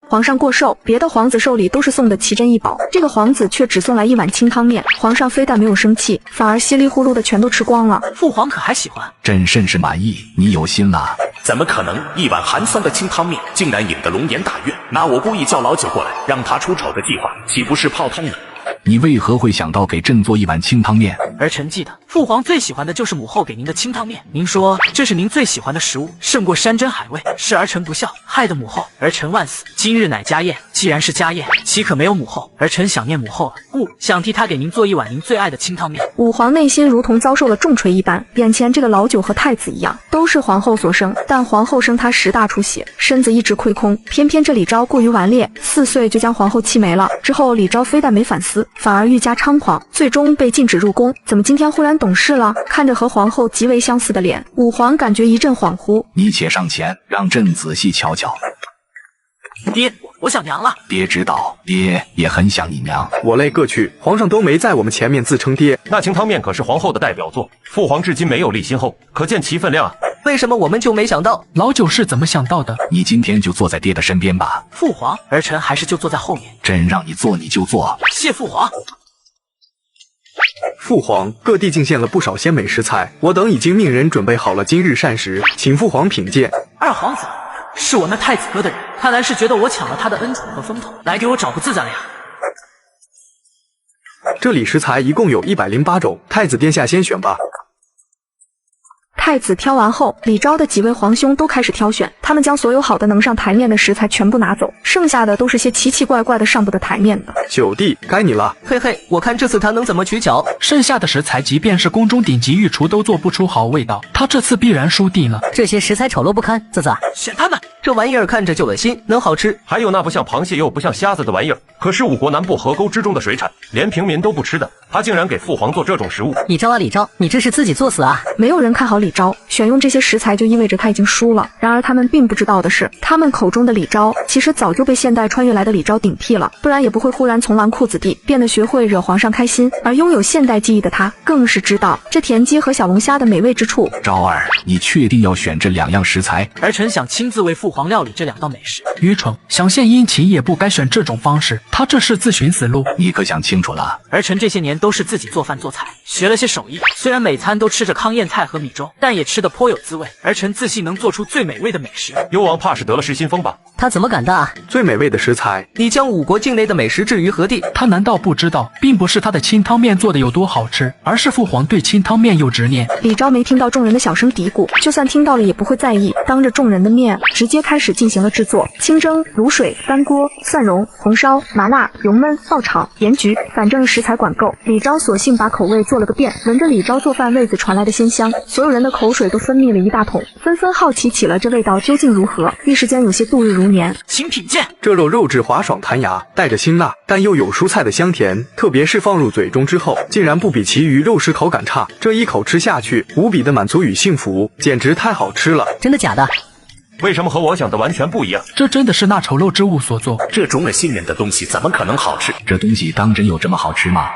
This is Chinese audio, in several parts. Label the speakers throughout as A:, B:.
A: 皇上过寿，别的皇子寿礼都是送的奇珍异宝，这个皇子却只送来一碗清汤面。皇上非但没有生气，反而稀里呼噜的全都吃光了。
B: 父皇可还喜欢？
C: 朕甚是满意，你有心了。
D: 怎么可能？一碗寒酸的清汤面，竟然引得龙颜大悦。那我故意叫老九过来，让他出丑的计划，岂不是泡汤了？
C: 你为何会想到给朕做一碗清汤面？
B: 儿臣记得父皇最喜欢的就是母后给您的清汤面，您说这是您最喜欢的食物，胜过山珍海味，是儿臣不孝，害得母后，儿臣万死。今日乃家宴，既然是家宴，岂可没有母后？儿臣想念母后了，故想替她给您做一碗您最爱的清汤面。
A: 武皇内心如同遭受了重锤一般，眼前这个老九和太子一样，都是皇后所生，但皇后生他10大出血，身子一直亏空，偏偏这李昭过于顽劣，4岁就将皇后气没了。之后李昭非但没反思，反而愈加猖狂，最终被禁止入宫。怎么今天忽然懂事了？看着和皇后极为相似的脸，武皇感觉一阵恍惚。
C: 你且上前，让朕仔细瞧瞧。
B: 爹，我想娘了。
C: 爹知道，爹也很想你娘。
E: 我勒个去，皇上都没在我们前面自称爹。
F: 那清汤面可是皇后的代表作，父皇至今没有立新后，可见其分量啊。
G: 为什么我们就没想到？
H: 老九是怎么想到的？
C: 你今天就坐在爹的身边吧。
B: 父皇，儿臣还是就坐在后面。
C: 朕让你坐你就坐。
B: 谢父皇。
E: 父皇，各地进献了不少鲜美食材，我等已经命人准备好了今日膳食，请父皇品鉴。
B: 二皇子，是我那太子哥的人，看来是觉得我抢了他的恩宠和风头，来给我找不自在了呀。
E: 这里食材一共有108种，太子殿下先选吧。
A: 太子挑完后，李昭的几位皇兄都开始挑选，他们将所有好的能上台面的食材全部拿走，剩下的都是些奇奇怪怪的上不得台面的。
E: 九弟，该你了。
G: 嘿嘿，我看这次他能怎么取巧。
H: 剩下的食材即便是宫中顶级御厨都做不出好味道，他这次必然输定了。
G: 这些食材丑陋不堪，啧啧，
B: 选他们。
G: 这玩意儿看着就恶心，能好吃？
F: 还有那不像螃蟹又不像虾子的玩意儿，可是五国南部河沟之中的水产，连平民都不吃的，他竟然给父皇做这种食物。
G: 李昭啊李昭，你这是自己作死啊！
A: 没有人看好李昭，选用这些食材就意味着他已经输了。然而他们并不知道的是，他们口中的李昭其实早就被现代穿越来的李昭顶替了，不然也不会忽然从纨绔子弟变得学会惹皇上开心。而拥有现代记忆的他，更是知道这田鸡和小龙虾的美味之处。
C: 昭儿，你确定要选这2样食材？
B: 儿臣想亲自为父皇料理这2道美食。
H: 愚蠢，想献殷勤也不该选这种方式，他这是自寻死路。
C: 你可想清楚了？
B: 儿臣这些年都是自己做饭做菜，学了些手艺，虽然每餐都吃着糠咽菜和米粥，但也吃得颇有滋味。儿臣自信能做出最美味的美食。
F: 幽王怕是得了失心疯吧？
G: 他怎么敢的啊？
E: 最美味的食材，
G: 你将5国境内的美食置于何地？
H: 他难道不知道，并不是他的清汤面做的有多好吃，而是父皇对清汤面有执念。
A: 李昭没听到众人的小声嘀咕，就算听到了也不会在意，当着众人的面直接开始进行了制作。清蒸、卤水、干锅、蒜蓉、红烧、麻辣、油焖、爆炒、盐焗，反正食材管够。李昭索性把口味做了个遍，闻着李昭做饭味子传来的鲜香，所有人的口水都分泌了一大桶，纷纷好奇起了这味道究竟如何，一时间有些度日如年。
B: 请品鉴。
E: 这肉质滑爽弹牙，带着辛辣，但又有蔬菜的香甜，特别是放入嘴中之后，竟然不比其余肉食口感差。这一口吃下去，无比的满足与幸福，简直太好吃了。
G: 真的假的？
F: 为什么和我想的完全不一样？
H: 这真的是那丑陋之物所做。
D: 这中了心人的东西怎么可能好吃？
C: 这东西当真有这么好吃吗？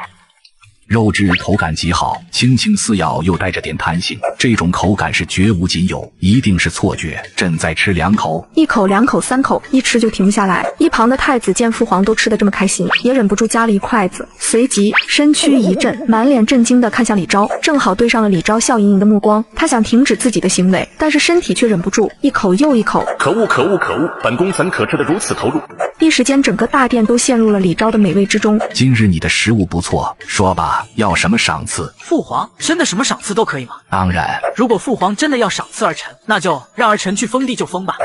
C: 肉质口感极好，轻轻撕咬又带着点弹性，这种口感是绝无仅有，一定是错觉。朕再吃2口，
A: 一口、2口、3口，一吃就停不下来。一旁的太子见父皇都吃得这么开心，也忍不住夹了一筷子，随即身躯一震，满脸震惊地看向李昭，正好对上了李昭笑盈盈的目光。他想停止自己的行为，但是身体却忍不住一口又一口。
D: 可恶可恶可恶！本宫怎可吃得如此投入？
A: 一时间，整个大殿都陷入了李昭的美味之中。
C: 今日你的食物不错，说吧，要什么赏赐？
B: 父皇，真的什么赏赐都可以吗？
C: 当然。
B: 如果父皇真的要赏赐儿臣，那就让儿臣去封地就封吧。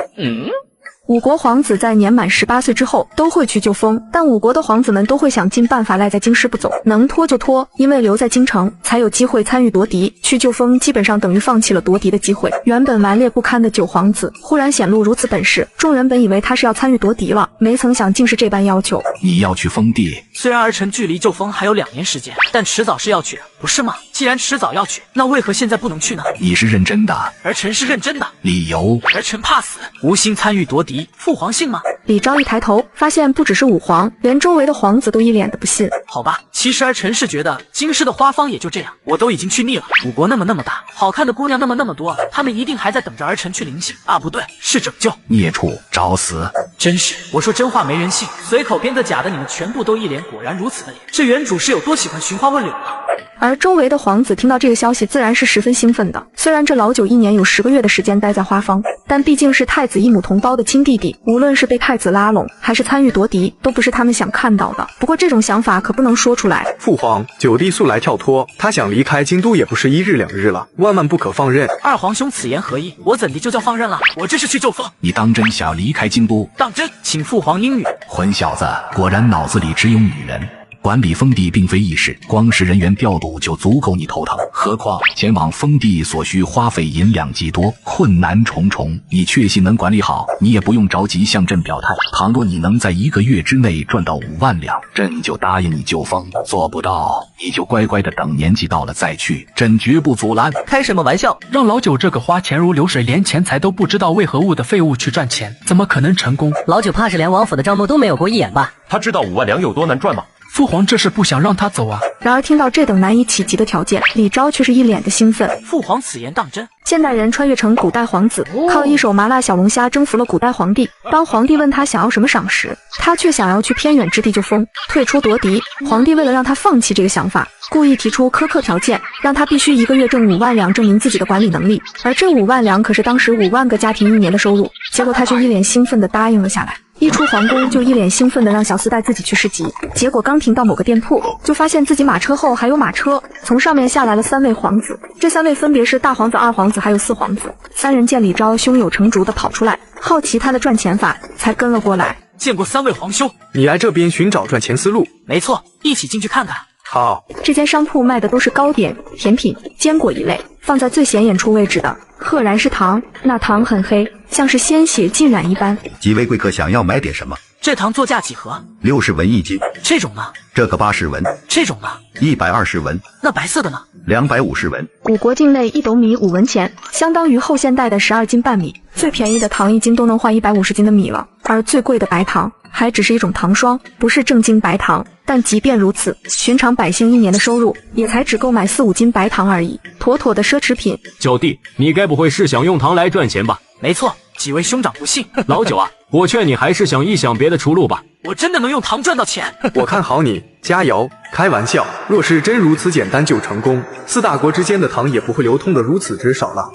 A: 5国皇子在年满18岁之后都会去就封，但5国的皇子们都会想尽办法赖在京师不走，能拖就拖，因为留在京城才有机会参与夺嫡。去就封基本上等于放弃了夺嫡的机会。原本顽劣不堪的9皇子忽然显露如此本事，众人本以为他是要参与夺嫡了，没曾想竟是这般要求。
C: 你要去封地？
B: 虽然儿臣距离就封还有2年时间，但迟早是要去的。不是吗？既然迟早要去，那为何现在不能去呢？
C: 你是认真的？
B: 儿臣是认真的。
C: 理由？
B: 儿臣怕死，无心参与夺嫡，父皇信吗？
A: 李昭一抬头，发现不只是武皇，连周围的皇子都一脸的不信。
B: 好吧，其实儿臣是觉得京师的花方也就这样，我都已经去腻了。五国那么大，好看的姑娘那么多，他们一定还在等着儿臣去临幸啊，不对，是拯救。
C: 孽畜，找死！
B: 真是，我说真话没人信，随口编个假的，你们全部都一脸果然如此的脸。这原主是有多喜欢寻花问柳啊？
A: 而周围的皇子听到这个消息，自然是十分兴奋的。虽然这老九1年有10个月的时间待在花方，但毕竟是太子一母同胞的亲弟弟，无论是被太子拉拢，还是参与夺嫡，都不是他们想看到的。不过这种想法可不能说出来。
E: 父皇，九弟素来跳脱，他想离开京都也不是1日2日了，万万不可放任。
B: 二皇兄此言何意？我怎地就叫放任了？我这是去救风。
C: 你当真想要离开京都？
B: 当真，请父皇应允。
C: 混小子，果然脑子里只有女人。管理封地并非易事，光是人员调度就足够你头疼，何况前往封地所需花费银两极多，困难重重。你确信能管理好？你也不用着急向朕表态。倘若你能在1个月之内赚到5万两，朕就答应你救封；做不到，你就乖乖的等年纪到了再去，朕绝不阻拦。
G: 开什么玩笑？
H: 让老九这个花钱如流水，连钱财都不知道为何物的废物去赚钱，怎么可能成功？
G: 老九怕是连王府的账目都没有过一眼吧？
F: 他知道5万两有多难赚吗？
H: 父皇这是不想让他走啊！
A: 然而听到这等难以企及的条件，李昭却是一脸的兴奋。
B: 父皇此言当真？
A: 现代人穿越成古代皇子，靠一手麻辣小龙虾征服了古代皇帝。当皇帝问他想要什么赏识，他却想要去偏远之地救封，退出夺嫡。皇帝为了让他放弃这个想法，故意提出苛刻条件，让他必须1个月挣5万两，证明自己的管理能力。而这5万两可是当时5万个家庭1年的收入。结果他却一脸兴奋地答应了下来。一出皇宫就一脸兴奋地让小厮带自己去市集，结果刚停到某个店铺，就发现自己马车后还有马车，从上面下来了3位皇子。这3位分别是大皇子、二皇子还有4皇子。3人见李昭胸有成竹地跑出来，好奇他的赚钱法，才跟了过来。
B: 见过3位皇兄，
E: 你来这边寻找赚钱思路？
B: 没错，一起进去看看。
E: 好，
A: 这间商铺卖的都是糕点、甜品、坚果一类，放在最显眼处位置的赫然是糖，那糖很黑，像是鲜血浸染一般。
I: 几位贵客想要买点什么？
B: 这糖作价几何
I: ？60文1斤。
B: 这种呢？
I: 这个80文。
B: 这种呢
I: ？120文。
B: 那白色的呢
I: ？250文。
A: 五国境内1斗米5文钱，相当于后现代的12斤半米。最便宜的糖1斤都能换150斤的米了，而最贵的白糖还只是一种糖霜，不是正经白糖。但即便如此，寻常百姓1年的收入也才只够买4、5斤白糖而已，妥妥的奢侈品。
J: 九弟，你该不会是想用糖来赚钱吧？
B: 没错，几位兄长不信。
J: 老九啊，我劝你还是想一想别的出路吧。
B: 我真的能用糖赚到钱？
E: 我看好你，加油！开玩笑，若是真如此简单就成功，4大国之间的糖也不会流通的如此之少了。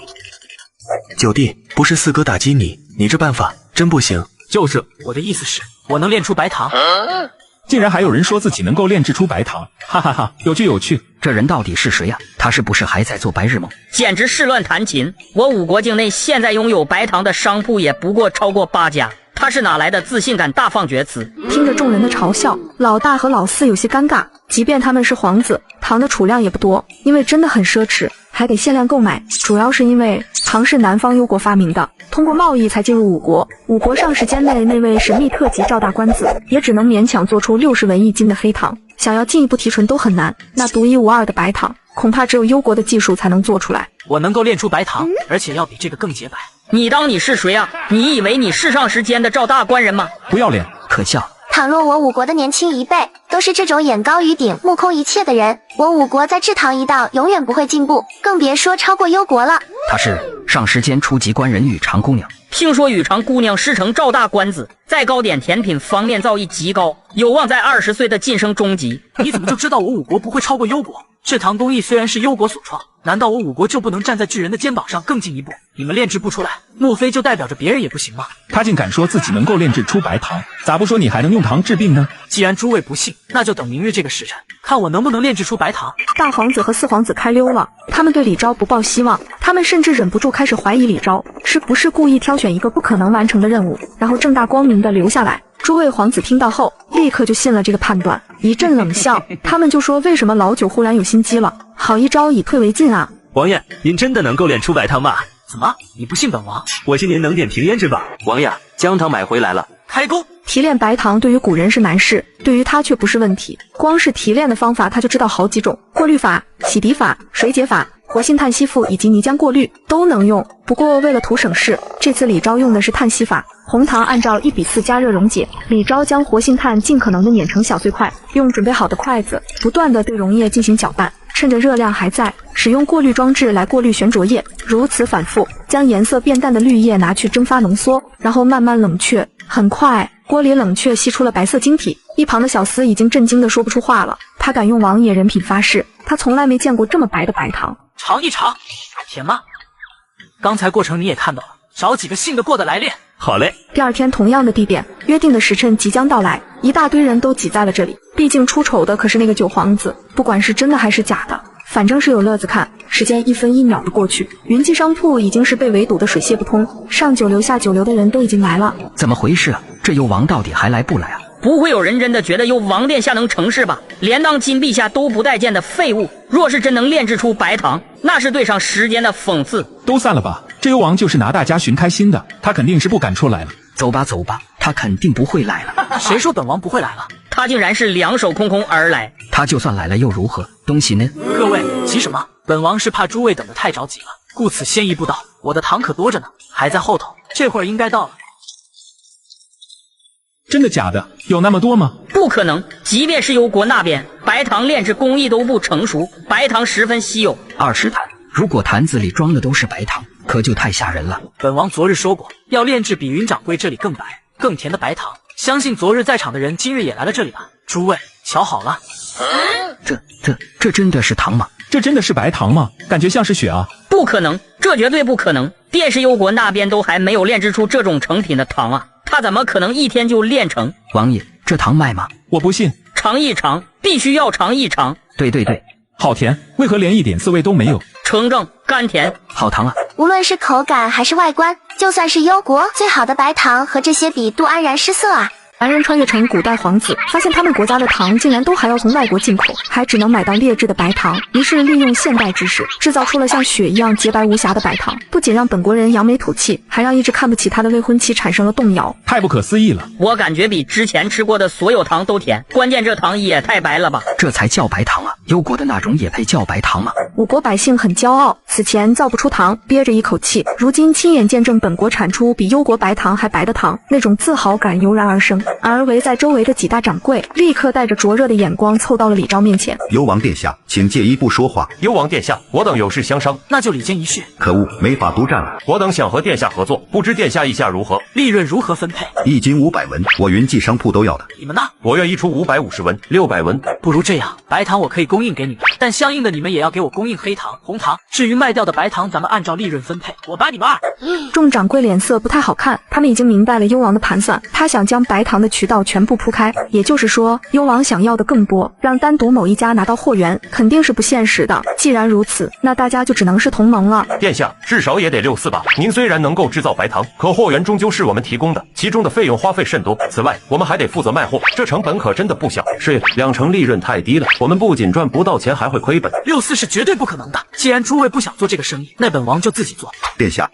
K: 九弟，不是四哥打击你，你这办法真不行。
J: 就是，
B: 我的意思是，我能炼出白糖。
L: 竟然还有人说自己能够炼制出白糖，哈哈哈，有趣有趣。
M: 这人到底是谁呀？他是不是还在做白日梦？
N: 简直是乱弹琴！我五国境内现在拥有白糖的商铺也不过超过8家，他是哪来的自信敢大放厥词？
A: 听着众人的嘲笑，老大和老四有些尴尬。即便他们是皇子，糖的储量也不多，因为真的很奢侈，还得限量购买。主要是因为糖是南方幽国发明的，通过贸易才进入五国。五国上时间内那位神秘特级赵大官子也只能勉强做出60文1斤的黑糖，想要进一步提纯都很难。那独一无二的白糖，恐怕只有幽国的技术才能做出来。
B: 我能够炼出白糖，而且要比这个更洁白。
N: 你当你是谁啊？你以为你是上时间的赵大官人吗？
L: 不要脸，
M: 可笑！
O: 倘若我五国的年轻一辈都是这种眼高于顶、目空一切的人，我五国在制糖一道永远不会进步，更别说超过幽国了。
M: 她是上时间初级官人羽长姑娘。
N: 听说羽长姑娘师承赵大官子，在糕点甜品方面造诣极高，有望在20岁的晋升中级。
B: 你怎么就知道我五国不会超过幽国？制糖工艺虽然是幽国所创，难道我五国就不能站在巨人的肩膀上更进一步？你们炼制不出来，莫非就代表着别人也不行吗？
L: 他竟敢说自己能够炼制出白糖，咋不说你还能用糖治病呢？
B: 既然诸位不信，那就等明日这个时辰，看我能不能炼制出白糖。
A: 大皇子和4皇子开溜了，他们对李昭不抱希望，他们甚至忍不住开始怀疑李昭是不是故意挑选一个不可能完成的任务，然后正大光明的留下来。诸位皇子听到后，立刻就信了这个判断，一阵冷笑。他们就说：“为什么老九忽然有心机了？好一招以退为进啊！”
P: 王爷，您真的能够炼出白糖吗？
B: 怎么，你不信本王？
P: 我信您能点平烟之法。王爷，姜糖买回来了，
B: 开工！
A: 提炼白糖对于古人是难事，对于他却不是问题。光是提炼的方法，他就知道好几种：过滤法、洗涤法、水解法、活性炭吸附以及泥浆过滤都能用。不过为了图省事，这次李昭用的是碳吸法。红糖按照1:4加热溶解，李昭将活性炭尽可能的碾成小碎块，用准备好的筷子不断的对溶液进行搅拌，趁着热量还在，使用过滤装置来过滤悬浊液，如此反复，将颜色变淡的绿液拿去蒸发浓缩，然后慢慢冷却。很快，锅里冷却析出了白色晶体。一旁的小厮已经震惊的说不出话了，他敢用王爷人品发誓，他从来没见过这么白的白糖。
B: 尝一尝，甜吗？刚才过程你也看到了，找几个信得过的来练。
P: 好嘞。
A: 第二天同样的地点，约定的时辰即将到来，一大堆人都挤在了这里。毕竟出丑的可是那个九皇子，不管是真的还是假的，反正是有乐子看。时间1分1秒的过去，云记商铺已经是被围堵的水泄不通，上九流下九流的人都已经来了。
M: 怎么回事啊？这幽王到底还来不来啊？
N: 不会有人真的觉得幽王殿下能成事吧？连当今陛下都不待见的废物，若是真能炼制出白糖，那是对上时间的讽刺。
L: 都散了吧，这幽王就是拿大家寻开心的，他肯定是不敢出来了。
M: 走吧走吧，他肯定不会来了。
B: 谁说本王不会来了？
N: 他竟然是两手空空而来。
M: 他就算来了又如何？东西呢？
B: 各位急什么？本王是怕诸位等得太着急了，故此先一步到。我的糖可多着呢，还在后头，这会儿应该到了。
L: 真的假的？有那么多吗？
N: 不可能，即便是幽国那边，白糖炼制工艺都不成熟，白糖十分稀有。
M: 20坛，如果坛子里装的都是白糖，可就太吓人了。
B: 本王昨日说过，要炼制比云掌柜这里更白、更甜的白糖。相信昨日在场的人今日也来了这里吧？诸位，瞧好了。
M: 这真的是糖吗？
L: 这真的是白糖吗？感觉像是血啊！
N: 不可能，这绝对不可能！电视幽国那边都还没有炼制出这种成品的糖啊，他怎么可能一天就炼成？
M: 王爷，这糖卖吗？
L: 我不信。
N: 尝一尝，必须要尝一尝。
M: 对，
L: 好甜，为何连一点涩味都没有？
N: 澄正甘甜，
M: 好糖啊！
O: 无论是口感还是外观，就算是幽国最好的白糖和这些比都安然失色啊！
A: 男人穿越成古代皇子，发现他们国家的糖竟然都还要从外国进口，还只能买到劣质的白糖，于是利用现代知识制造出了像雪一样洁白无瑕的白糖，不仅让本国人扬眉吐气，还让一直看不起他的未婚妻产生了动摇。
L: 太不可思议了！
N: 我感觉比之前吃过的所有糖都甜，关键这糖也太白了吧！
M: 这才叫白糖啊！幽国的那种也配叫白糖吗？
A: 我国百姓很骄傲，此前造不出糖，憋着一口气，如今亲眼见证本国产出比幽国白糖还白的糖，那种自豪感油然而生。而围在周围的几大掌柜立刻带着灼热的眼光凑到了李昭面前。
I: 幽王殿下，请借一步说话。
F: 幽王殿下，我等有事相商。
B: 那就礼间一叙。
I: 可恶，没法独占了。
F: 我等想和殿下合作，不知殿下意下如何？
B: 利润如何分配
I: ？1斤500文，我云记商铺都要的。
B: 你们呢？
F: 我愿意出550文、600文。
B: 不如这样，白糖我可以供应给你们，但相应的你们也要给我供应黑糖、红糖。至于卖掉的白糖，咱们按照利润分配。我把你们
A: 众掌柜脸色不太好看，他们已经明白了幽王的盘算，他想将白糖的渠道全部铺开，也就是说，幽王想要的更多，让单独某一家拿到货源，肯定是不现实的。既然如此，那大家就只能是同盟了。
F: 殿下，至少也得648。您虽然能够制造白糖，可货源终究是我们提供的，其中的费用花费甚多。此外，我们还得负责卖货，这成本可真的不小。
Q: 是，2成利润太低了，我们不仅赚不到钱，还会亏本。
B: 64是绝对不可能的。既然诸位不想做这个生意，那本王就自己做。
I: 殿下，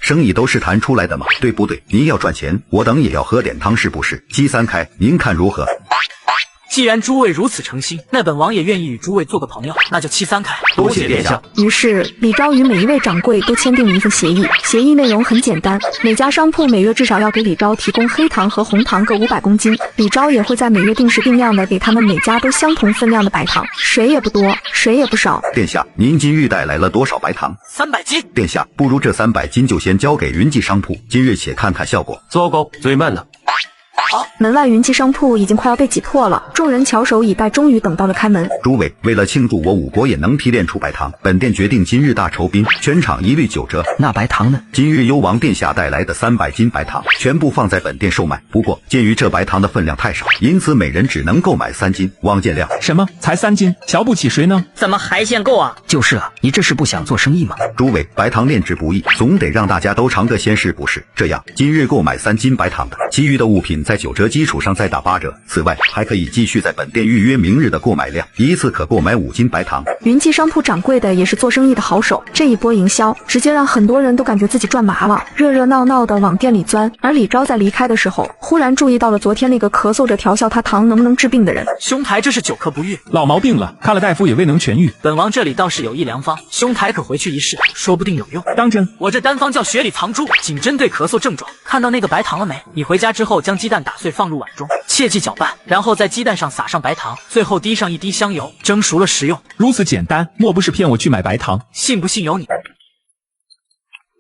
I: 生意都是谈出来的嘛，对不对？您要赚钱，我等也要喝点汤，是不是？鸡3开，您看如何？
B: 既然诸位如此诚心，那本王也愿意与诸位做个朋友，那就7、3开。
Q: 多谢殿下。
A: 于是李昭与每一位掌柜都签订了一份协议，协议内容很简单，每家商铺每月至少要给李昭提供黑糖和红糖各500公斤，李昭也会在每月定时定量的给他们每家都相同分量的白糖，谁也不多，谁也不少。
I: 殿下，您今日带来了多少白糖
B: ？300斤。
I: 殿下，不如这300斤就先交给云记商铺，今日且看看效果。
Q: 糟糕，嘴慢了。
A: 门外云记商铺已经快要被挤破了，众人翘首以待，终于等到了开门。
I: 诸位，为了庆祝我5国也能提炼出白糖，本店决定今日大酬宾，全场一律9折。
M: 那白糖呢？
I: 今日幽王殿下带来的300斤白糖，全部放在本店售卖。不过，鉴于这白糖的分量太少，因此每人只能购买3斤，望见谅。
L: 什么？才3斤？瞧不起谁呢？
N: 怎么还限购啊？
M: 就是啊，你这是不想做生意吗？
I: 诸位，白糖炼制不易，总得让大家都尝个鲜是不是？这样，今日购买3斤白糖的，其余的物品再在9折基础上再打8折。此外，还可以继续在本店预约明日的购买量，一次可购买5斤白糖。
A: 云记商铺掌柜的也是做生意的好手，这一波营销直接让很多人都感觉自己赚麻了，热热闹闹的往店里钻。而李昭在离开的时候，忽然注意到了昨天那个咳嗽着调笑他糖能不能治病的人。
B: 兄台这是久咳不愈，
L: 老毛病了，看了大夫也未能痊愈。
B: 本王这里倒是有一良方，兄台可回去一试，说不定有用。
L: 当真？
B: 我这单方叫血里藏珠，仅针对咳嗽症状。看到那个白糖了没？你回家之后将鸡蛋打碎放入碗中，切记搅拌，然后在鸡蛋上撒上白糖，最后滴上一滴香油，蒸熟了食用。
L: 如此简单，莫不是骗我去买白糖？
B: 信不信由你。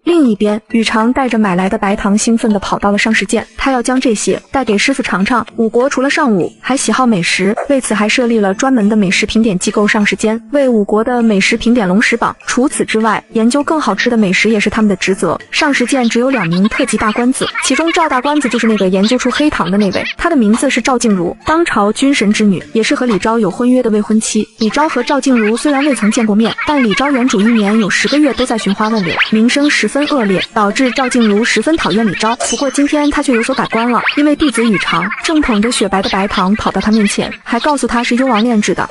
A: 另一边，宇常带着买来的白糖兴奋地跑到了上食店，他要将这些带给师傅尝尝。武国除了上武，还喜好美食，为此还设立了专门的美食评点机构上食间，为武国的美食评点龙食榜。除此之外，研究更好吃的美食也是他们的职责。上食间只有2名特级大官子，其中赵大官子就是那个研究出黑糖的那位，他的名字是赵静茹，当朝军神之女，也是和李昭有婚约的未婚妻。李昭和赵静茹虽然未曾见过面，但李昭原主1年有10个月都在寻花问柳，名声十分恶劣，导致赵静茹十分讨厌李昭。不过今天他却有所改观了，因为弟子宇常正捧着雪白的白糖跑到他面前，还告诉他是幽王炼制的。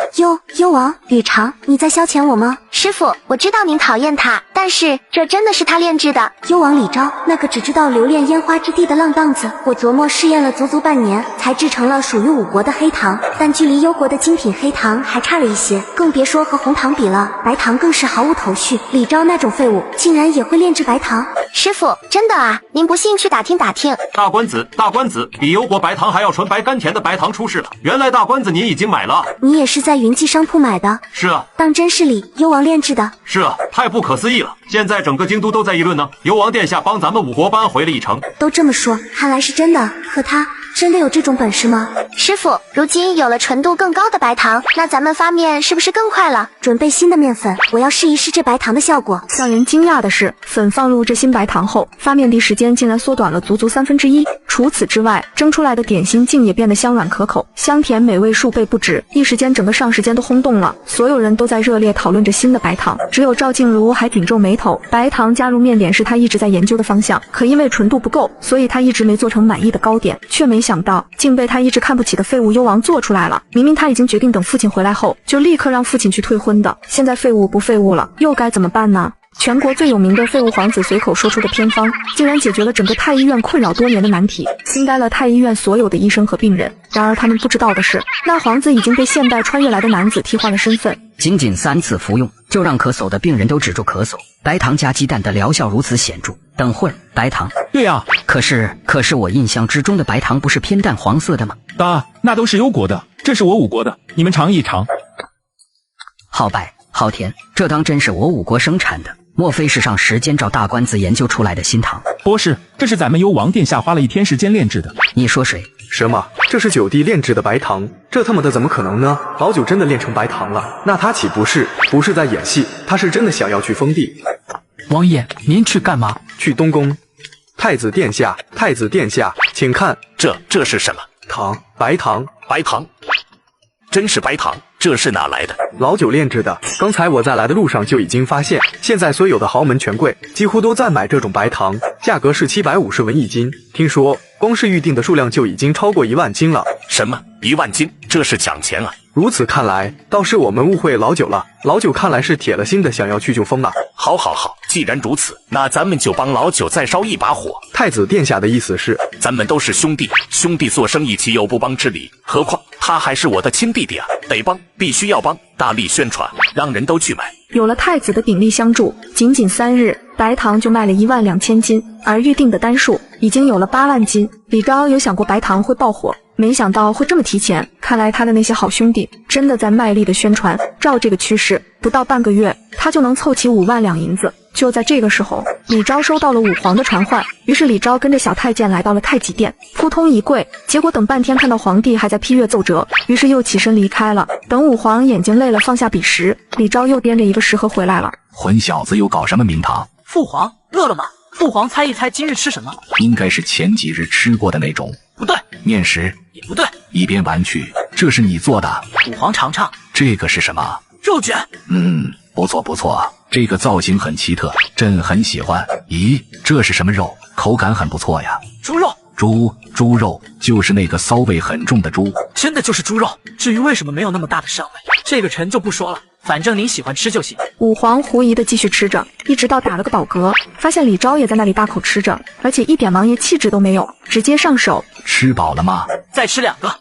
O: 幽王，宇常，你在消遣我吗？师傅，我知道您讨厌他，但是这真的是他炼制的。
R: 幽王李昭，那个只知道留恋烟花之地的浪荡子，我琢磨试验了足足半年，才制成了属于武国的黑糖，但距离幽国的精品黑糖还差了一些，更别说和红糖比了。白糖更是毫无头绪，李昭那种废物竟然也会炼制白糖。
O: 师傅，真的啊？您不信去打听打听。
F: 大官子，比幽国白糖还要纯白甘甜的白糖出世了。原来大官子您已经买了。
R: 你也是在云记商铺买的？
F: 是啊。
R: 当真是李幽王炼制的？
F: 是啊，太不可思议了。现在整个京都都在议论呢，幽王殿下帮咱们武国扳回了一城。
R: 都这么说，看来是真的。可他真的有这种本事吗？
O: 师傅，如今有了纯度更高的白糖，那咱们发面是不是更快了？
R: 准备新的面粉，我要试一试这白糖的效果。
A: 让人惊讶的是，粉放入这新白糖后，发面的时间竟然缩短了足足1/3。除此之外，蒸出来的点心竟也变得香软可口，香甜美味数倍不止。一时间，整个上食间都轰动了，所有人都在热烈讨论着新的白糖，只有赵静茹还紧皱眉头。白糖加入面点是她一直在研究的方向，可因为纯度不够，所以她一直没做成满意的糕点，却没想到竟被她一直看不起的废物幽王做出来了。明明她已经决定等父亲回来后就立刻让父亲去退婚的，现在废物不废物了，又该怎么办呢？全国最有名的废物皇子随口说出的偏方，竟然解决了整个太医院困扰多年的难题，惊呆了太医院所有的医生和病人。然而他们不知道的是，那皇子已经被现代穿越来的男子替换了身份。
M: 仅3次服用，就让咳嗽的病人都止住咳嗽。白糖加鸡蛋的疗效如此显著。等会儿，白糖？
L: 对啊，
M: 可是我印象之中的白糖不是偏淡黄色的吗？
L: 那都是幽国的，这是我武国的，你们尝一尝。
M: 好白好甜，这当真是我武国生产的？莫非是上时间照大官子研究出来的新糖？
L: 不是，这是咱们幽王殿下花了1天时间炼制的。
M: 你说谁？
E: 什么？这是9弟炼制的白糖？这他妈的怎么可能呢？老九真的炼成白糖了，那他岂不是在演戏？他是真的想要去封地。
H: 王爷，您去干嘛？
E: 去东宫。太子殿下，请看，
D: 这是什么？
E: 糖，白糖，
D: 真是白糖，这是哪来的？
E: 老九炼制的。刚才我在来的路上就已经发现，现在所有的豪门权贵几乎都在买这种白糖，价格是750文1斤。听说光是预定的数量就已经超过1万斤了。
D: 什么1万斤？这是抢钱啊！
E: 如此看来，倒是我们误会老九了。老九看来是铁了心的想要去救风啊。
D: 好，既然如此，那咱们就帮老九再烧一把火。
E: 太子殿下的意思是，
D: 咱们都是兄弟做生意岂有不帮之理？何况他还是我的亲弟弟啊，得帮，必须要帮，大力宣传，让人都去买。
A: 有了太子的鼎力相助，仅3日，白糖就卖了12000斤，而预定的单数已经有了8万斤。李昭有想过白糖会爆火，没想到会这么提前。看来他的那些好兄弟真的在卖力的宣传，照这个趋势，不到半个月，他就能凑齐5万两银子。就在这个时候，李昭收到了武皇的传唤，于是李昭跟着小太监来到了太极殿，扑通一跪，结果等半天看到皇帝还在批阅奏折，于是又起身离开了。等武皇眼睛累了放下笔时，李昭又掂着一个食盒回来了。
C: 混小子又搞什么名堂？
B: 父皇饿了吗？父皇猜一猜今日吃什么？
C: 应该是前几日吃过的那种。
B: 不对。
C: 面食？
B: 也不对。
C: 一边玩去，这是你做的？
B: 父皇尝尝。
C: 这个是什么？
B: 肉卷。
C: 不错，这个造型很奇特，朕很喜欢。咦，这是什么肉？口感很不错呀。
B: 猪肉。
C: 猪肉，就是那个骚味很重的猪。
B: 真的就是猪肉。至于为什么没有那么大的膻味，这个臣就不说了，反正您喜欢吃就行。
A: 武皇狐疑的继续吃着，一直到打了个饱嗝，发现李昭也在那里大口吃着，而且一点王爷气质都没有，直接上手。
C: 吃饱了吗？
B: 再吃2个。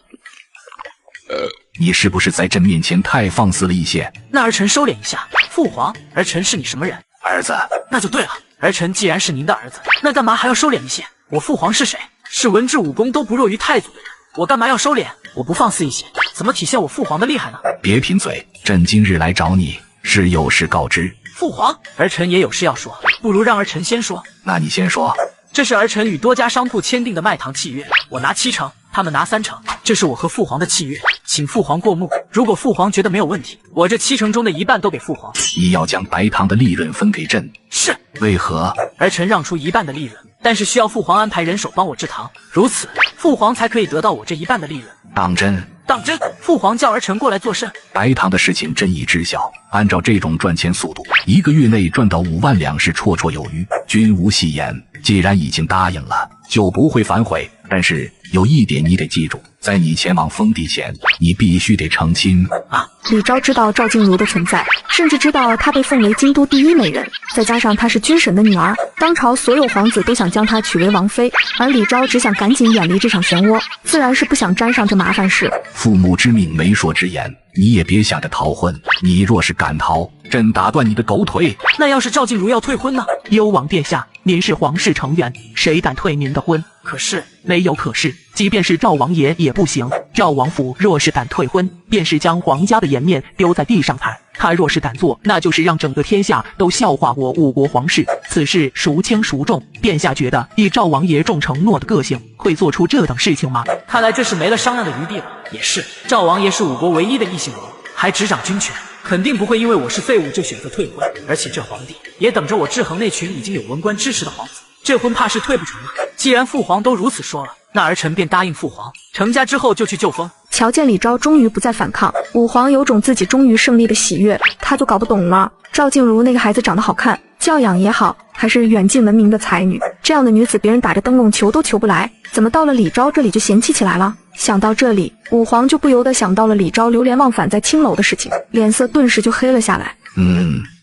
C: 你是不是在朕面前太放肆了一些？
B: 那儿臣收敛一下。父皇，儿臣是你什么人？
C: 儿子。
B: 那就对了，儿臣既然是您的儿子，那干嘛还要收敛一些？我父皇是谁？是文治武功都不弱于太祖的人，我干嘛要收敛？我不放肆一些，怎么体现我父皇的厉害呢？
C: 别贫嘴，朕今日来找你是有事告知。
B: 父皇，儿臣也有事要说，不如让儿臣先说。
C: 那你先说。
B: 这是儿臣与多家商铺签订的卖糖契约，我拿7成，他们拿3成，这是我和父皇的契约，请父皇过目。如果父皇觉得没有问题，我这7成中的1半都给父皇。
C: 你要将白糖的利润分给朕。
B: 是。
C: 为何？
B: 儿臣让出1半的利润，但是需要父皇安排人手帮我制糖，如此父皇才可以得到我这1半的利润。
C: 当真？
B: 当真。父皇叫儿臣过来作甚？
C: 白糖的事情朕已知晓，按照这种赚钱速度，1个月内赚到5万两是绰绰有余，君无戏言。既然已经答应了，就不会反悔。但是有一点你得记住，在你前往封地前，你必须得成亲
B: 啊！
A: 李昭知道赵静茹的存在，甚至知道她被奉为京都第1美人，再加上她是君神的女儿，当朝所有皇子都想将她娶为王妃，而李昭只想赶紧远离这场漩涡，自然是不想沾上这麻烦事。
C: 父母之命，媒妁之言，你也别想着逃婚。你若是敢逃，朕打断你的狗腿。
B: 那要是赵静茹要退婚呢？
S: 幽王殿下，您是皇室成员，谁敢退您的婚？
B: 可是
S: 没有可是，即便是赵王爷也不行。赵王府若是敢退婚，便是将皇家的颜面丢在地上踩。他若是敢做，那就是让整个天下都笑话我5国皇室。此事孰轻孰重？殿下觉得以赵王爷重承诺的个性，会做出这等事情吗？
B: 看来这是没了商量的余地了。也是，赵王爷是5国唯一的异姓王，还执掌军权，肯定不会因为我是废物就选择退婚。而且这皇帝也等着我制衡那群已经有文官支持的皇子，这婚怕是退不成了。既然父皇都如此说了，那儿臣便答应父皇，成家之后就去就封。
A: 瞧见李昭终于不再反抗，武皇有种自己终于胜利的喜悦，他就搞不懂了。赵静茹那个孩子长得好看，教养也好，还是远近闻名的才女，这样的女子别人打着灯笼求都求不来，怎么到了李昭这里就嫌弃起来了？想到这里，武皇就不由得想到了李昭流连忘返在青楼的事情，脸色顿时就黑了下来。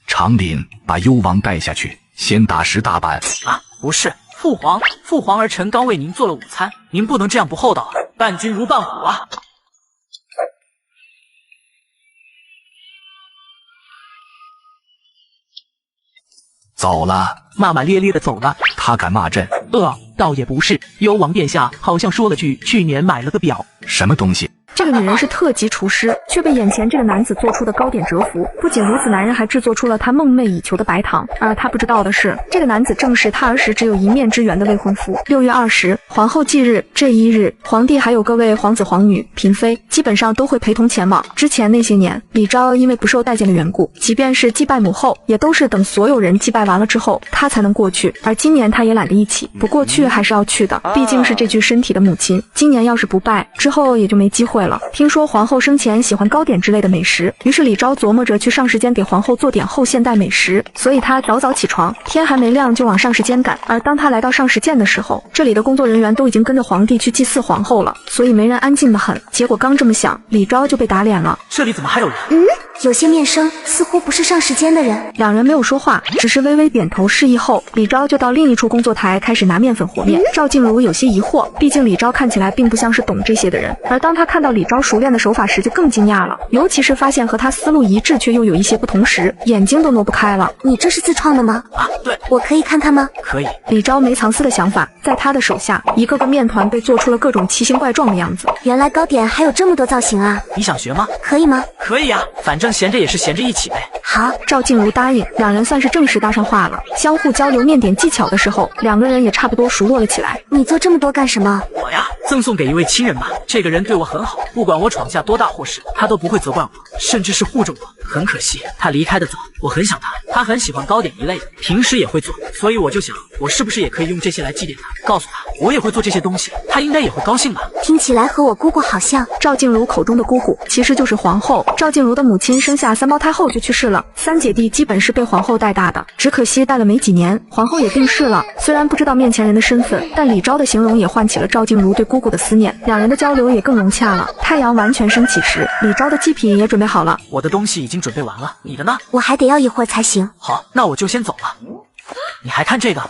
C: 长林，把幽王带下去，先打10大板。
B: 啊，不是。父皇，儿臣刚为您做了午餐，您不能这样不厚道啊！伴君如伴虎啊！
C: 走了，
S: 骂骂咧咧的走了。
C: 他敢骂朕？
S: 倒也不是。幽王殿下好像说了句去年买了个表。
C: 什么东西？
A: 这个女人是特级厨师，却被眼前这个男子做出的糕点折服。不仅如此，男人还制作出了他梦寐以求的白糖。而他不知道的是，这个男子正是他儿时只有一面之缘的未婚夫。6月20，皇后忌日这一日，皇帝还有各位皇子皇女、嫔妃，基本上都会陪同前往。之前那些年，李昭因为不受待见的缘故，即便是祭拜母后，也都是等所有人祭拜完了之后，他才能过去。而今年他也懒得一起，不过去还是要去的，毕竟是这具身体的母亲。今年要是不拜，之后也就没机会了。听说皇后生前喜欢糕点之类的美食，于是李昭琢磨着去上食间给皇后做点后现代美食，所以他早早起床，天还没亮就往上食间赶。而当他来到上食间的时候，这里的工作人员都已经跟着皇帝去祭祀皇后了，所以没人安静得很。结果刚这么想，李昭就被打脸了。
B: 这里怎么还有人？
R: 有些面生，似乎不是上时间的人。
A: 两人没有说话，只是微微点头示意后，李昭就到另一处工作台开始拿面粉和面。赵静茹有些疑惑，毕竟李昭看起来并不像是懂这些的人。而当他看到李昭熟练的手法时，就更惊讶了，尤其是发现和他思路一致却又有一些不同时，眼睛都挪不开了。
R: 你这是自创的吗？
B: 啊，对，
R: 我可以看看吗？
B: 可以。
A: 李昭没藏私的想法，在他的手下，一个个面团被做出了各种奇形怪状的样子。
R: 原来糕点还有这么多造型啊！
B: 你想学吗？
R: 可以吗？
B: 可以啊，反正闲着也是闲着一起呗。
R: 好，
A: 赵静茹答应，两人算是正式搭上话了。相互交流面点技巧的时候，两个人也差不多熟络了起来。
R: 你做这么多干什么？
B: 我呀，赠送给一位亲人吧。这个人对我很好，不管我闯下多大祸事，他都不会责怪我，甚至是护着我。很可惜，他离开的早，我很想他。他很喜欢糕点一类的，平时也会做，所以我就想，我是不是也可以用这些来祭奠他？告诉他，我也会做这些东西，他应该也会高兴吧。
R: 听起来和我姑姑好像。
A: 赵静茹口中的姑姑，其实就是皇后。赵静茹的母亲生下3胞胎后就去世了，3姐弟基本是被皇后带大的，只可惜带了没几年，皇后也病逝了。虽然不知道面前人的身份，但李昭的形容也唤起了赵静茹对姑姑的思念，两人的交流也更融洽了。太阳完全升起时，李昭的祭品也准备好了。
B: 我的东西已经准备完了，你的呢？
R: 我还得要一会儿才行。
B: 好，那我就先走了。你还看这个？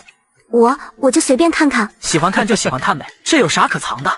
R: 我就随便看看，
B: 喜欢看就喜欢看呗，这有啥可藏的？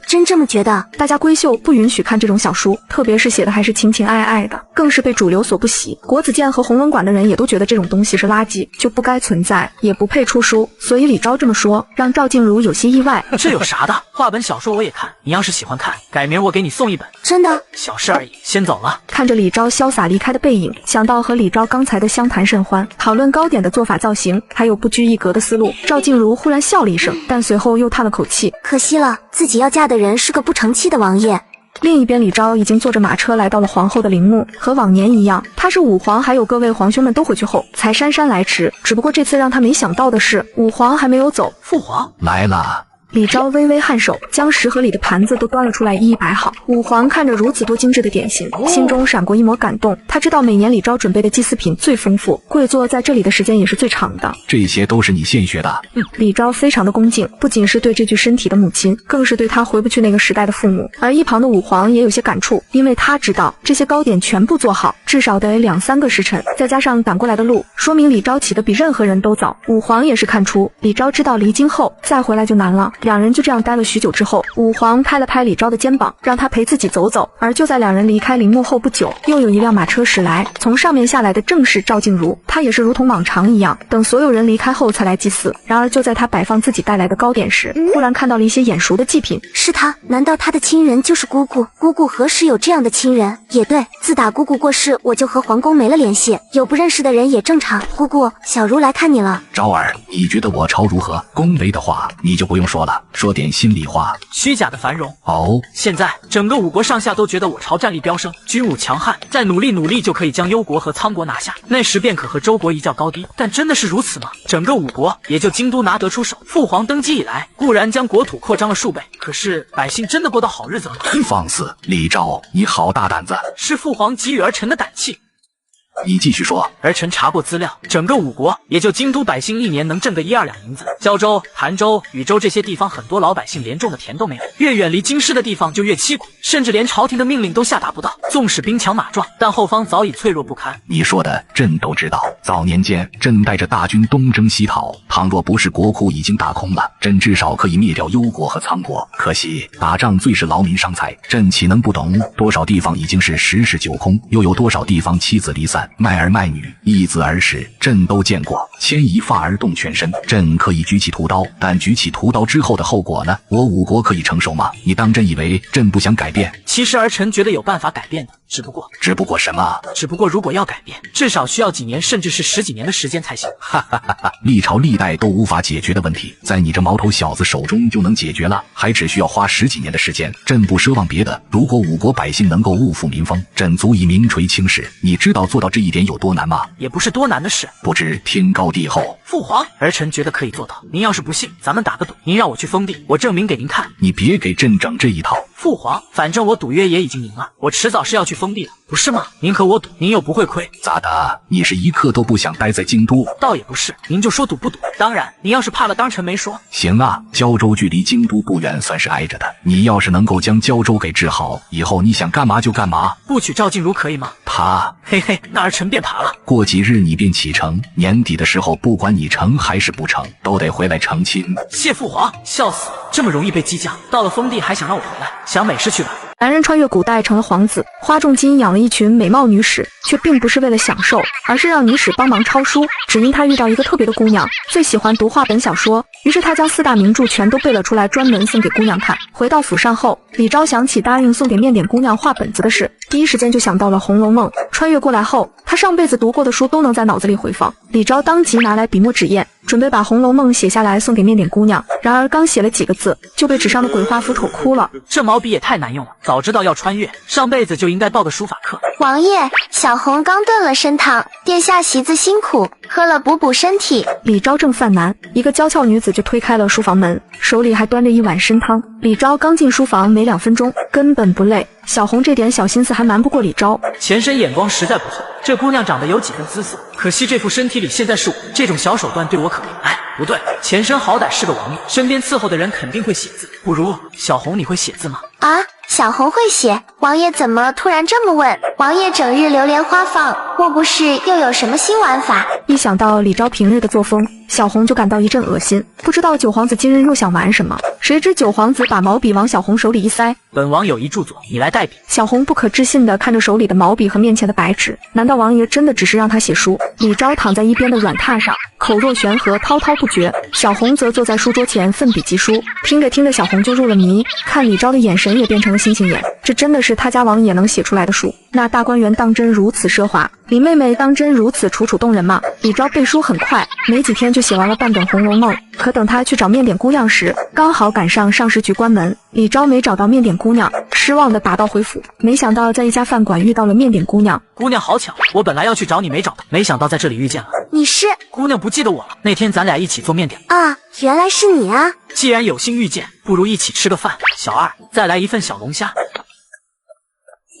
R: 真这么觉得？
A: 大家闺秀不允许看这种小书，特别是写的还是情情爱爱的，更是被主流所不喜。国子监和弘文馆的人也都觉得这种东西是垃圾，就不该存在，也不配出书。所以李昭这么说，让赵静茹有些意外。
B: 这有啥的？话本小说我也看，你要是喜欢看，改明我给你送一本。
R: 真的？
B: 小事而已，先走了。
A: 看着李昭潇洒离开的背影，想到和李昭刚才的相谈甚欢，讨论糕点的做法造型，还有不拘一格的思路，赵静茹忽然笑了一声，但随后又叹了口气，
R: 可惜了，自己要嫁的人是个不成器的王爷。
A: 另一边，李昭已经坐着马车来到了皇后的陵墓，和往年一样，他是武皇还有各位皇兄们都回去后才姗姗来迟。只不过这次让他没想到的是，武皇还没有走。
B: 父皇
C: 来了。
A: 李昭微微颔首，将食盒里的盘子都端了出来，一一摆好。武皇看着如此多精致的点心，心中闪过一抹感动。他知道每年李昭准备的祭祀品最丰富，跪坐在这里的时间也是最长的。
C: 这些都是你现学的？
A: 李昭非常的恭敬，不仅是对这具身体的母亲，更是对他回不去那个时代的父母。而一旁的武皇也有些感触，因为他知道这些糕点全部做好，至少得2-3个时辰，再加上赶过来的路，说明李昭起得比任何人都早。武皇也是看出李昭知道离京后再回来就难了。两人就这样待了许久之后，武皇拍了拍李昭的肩膀，让他陪自己走走。而就在两人离开陵墓后不久，又有一辆马车驶来，从上面下来的正是赵静茹。她也是如同往常一样，等所有人离开后才来祭祀。然而就在她摆放自己带来的糕点时，忽然看到了一些眼熟的祭品。
R: 是她？难道她的亲人就是姑姑？姑姑何时有这样的亲人？也对，自打姑姑过世，我就和皇宫没了联系，有不认识的人也正常。姑姑，小茹来看你了。
C: 昭儿，你觉得我朝如何？恭维的话你就不用说了，说点心里话。
B: 虚假的繁荣
C: 哦，
B: 现在整个五国上下都觉得我朝战力飙升，军武强悍，再努力就可以将幽国和仓国拿下，那时便可和周国一较高低。但真的是如此吗？整个五国也就京都拿得出手。父皇登基以来，固然将国土扩张了数倍，可是百姓真的过到好日子了吗？
C: 放肆！李昭，你好大胆子！
B: 是父皇给予儿臣的胆气。
C: 你继续说。
B: 儿臣查过资料，整个五国也就京都百姓一年能挣个1-2两银子。胶州、潭州、禹州这些地方，很多老百姓连种的田都没有。越远离京师的地方就越凄苦，甚至连朝廷的命令都下达不到。纵使兵强马壮，但后方早已脆弱不堪。
C: 你说的朕都知道。早年间，朕带着大军东征西讨，倘若不是国库已经打空了，朕至少可以灭掉幽国和仓国。可惜打仗最是劳民伤财，朕岂能不懂？多少地方已经是十室九空，又有多少地方妻子离散，卖儿卖女，一子而食，朕都见过。牵一发而动全身，朕可以举起屠刀，但举起屠刀之后的后果呢？我五国可以承受吗？你当真以为朕不想改变？
B: 其实儿臣觉得有办法改变的，只不过
C: 什么？
B: 只不过如果要改变，至少需要几年甚至是10几年的时间才行。
C: 哈哈哈哈！历朝历代都无法解决的问题，在你这毛头小子手中就能解决了，还只需要花10几年的时间。朕不奢望别的，如果五国百姓能够物阜民丰，朕足以名垂青史。你知道做到这一点有多难吗？
B: 也不是多难的事。
C: 不知天高地厚。
B: 父皇，儿臣觉得可以做到。您要是不信，咱们打个赌，您让我去封地，我证明给您看。
C: 你别给朕整这一套。
B: 父皇，反正我赌约也已经赢了，我迟早是要去封地的，不是吗？您和我赌，您又不会亏。
C: 咋的？你是一刻都不想待在京都？
B: 倒也不是，您就说赌不赌。当然，您要是怕了，当臣没说。
C: 行啊，胶州距离京都不远，算是挨着的。你要是能够将胶州给治好，以后你想干嘛就干嘛。
B: 不娶赵静茹可以吗？
C: 他，
B: 嘿嘿，那儿臣便爬了。
C: 过几日你便启程，年底的时候，不管你成还是不成，都得回来成亲。
B: 谢父皇，笑死，这么容易被激将，到了封地还想让我回来，想美事去吧。
A: 男人穿越古代成了皇子，花重金养了一群美貌女使，却并不是为了享受，而是让女使帮忙抄书。只因他遇到一个特别的姑娘，最喜欢读话本小说，于是他将4大名著全都背了出来，专门送给姑娘看。回到府上后，李昭想起答应送给面点姑娘画本子的事，第一时间就想到了《红楼梦》。穿越过来后，他上辈子读过的书都能在脑子里回放。李昭当即拿来笔墨纸砚，准备把《红楼梦》写下来送给面点姑娘。然而刚写了几个字，就被纸上的鬼画符瞅哭了。
B: 这毛笔也太难用了，早知道要穿越，上辈子就应该报个书法课。
O: 王爷，小红刚炖了参汤，殿下席子辛苦，喝了补身体。
A: 李昭正犯难，一个娇俏女子就推开了书房门，手里还端着一碗参汤。李昭刚进书房没2分钟，根本不累，小红这点小心思还瞒不过李昭。
B: 前身眼光实在不错，这姑娘长得有几分姿色，可惜这副身体里现在是我，这种小手段对我可怜。哎，不对，前身好歹是个王爷，身边伺候的人肯定会写字，不如小红你会写字吗？
O: 啊，小红会写，王爷怎么突然这么问？王爷整日流连花坊，莫不是又有什么新玩法？
A: 一想到李昭平日的作风，小红就感到一阵恶心，不知道九皇子今日又想玩什么。谁知九皇子把毛笔往小红手里一塞，
B: 本王有一著作，你来代笔。
A: 小红不可置信地看着手里的毛笔和面前的白纸，难道王爷真的只是让他写书？李昭躺在一边的软榻上，口若悬河，滔滔不绝。小红则坐在书桌前奋笔疾书，听着听着，小红就入了迷，看李昭的眼神也变成了星星眼。这真的是他家王爷能写出来的书？那大观园当真如此奢华？李妹妹当真如此楚楚动人吗？李昭背书很快，没几天就写完了半本《红楼梦》。可等他去找面点姑娘时，刚好赶上上食局关门，李昭没找到面点姑娘，失望的打道回府。没想到在一家饭馆遇到了面点姑娘。
B: 姑娘好巧，我本来要去找你没找到，没想到在这里遇见了。
O: 你是？
B: 姑娘不记得我了，那天咱俩一起做面点
O: 啊，原来是你啊！
B: 既然有幸遇见，不如一起吃个饭。小二，再来一份小龙虾。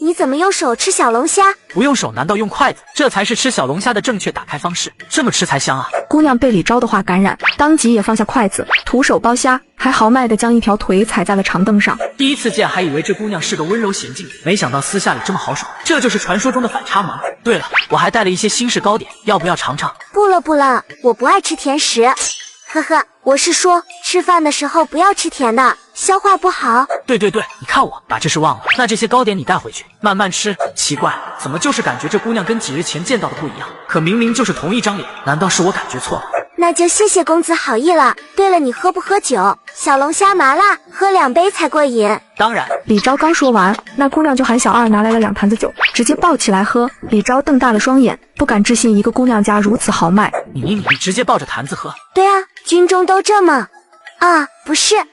O: 你怎么用手吃小龙虾？
B: 不用手难道用筷子？这才是吃小龙虾的正确打开方式，这么吃才香啊！
A: 姑娘被李昭的话感染，当即也放下筷子，徒手剥虾，还豪迈地将一条腿踩在了长凳上。
B: 第一次见还以为这姑娘是个温柔娴静，没想到私下里这么豪爽，这就是传说中的反差萌。对了，我还带了一些新式糕点，要不要尝尝？
O: 不了不了，我不爱吃甜食。呵呵，我是说吃饭的时候不要吃甜的，消化不好。
B: 对，你看我把这事忘了。那这些糕点你带回去慢慢吃。奇怪，怎么就是感觉这姑娘跟几日前见到的不一样？可明明就是同一张脸，难道是我感觉错了？
O: 那就谢谢公子好意了。对了，你喝不喝酒？小龙虾麻辣，喝2杯才过瘾。
B: 当然。
A: 李昭刚说完，那姑娘就喊小二拿来了2坛子酒，直接抱起来喝。李昭瞪大了双眼，不敢置信一个姑娘家如此豪迈。
B: 你直接抱着坛子喝？
O: 对啊，军中都这么。啊，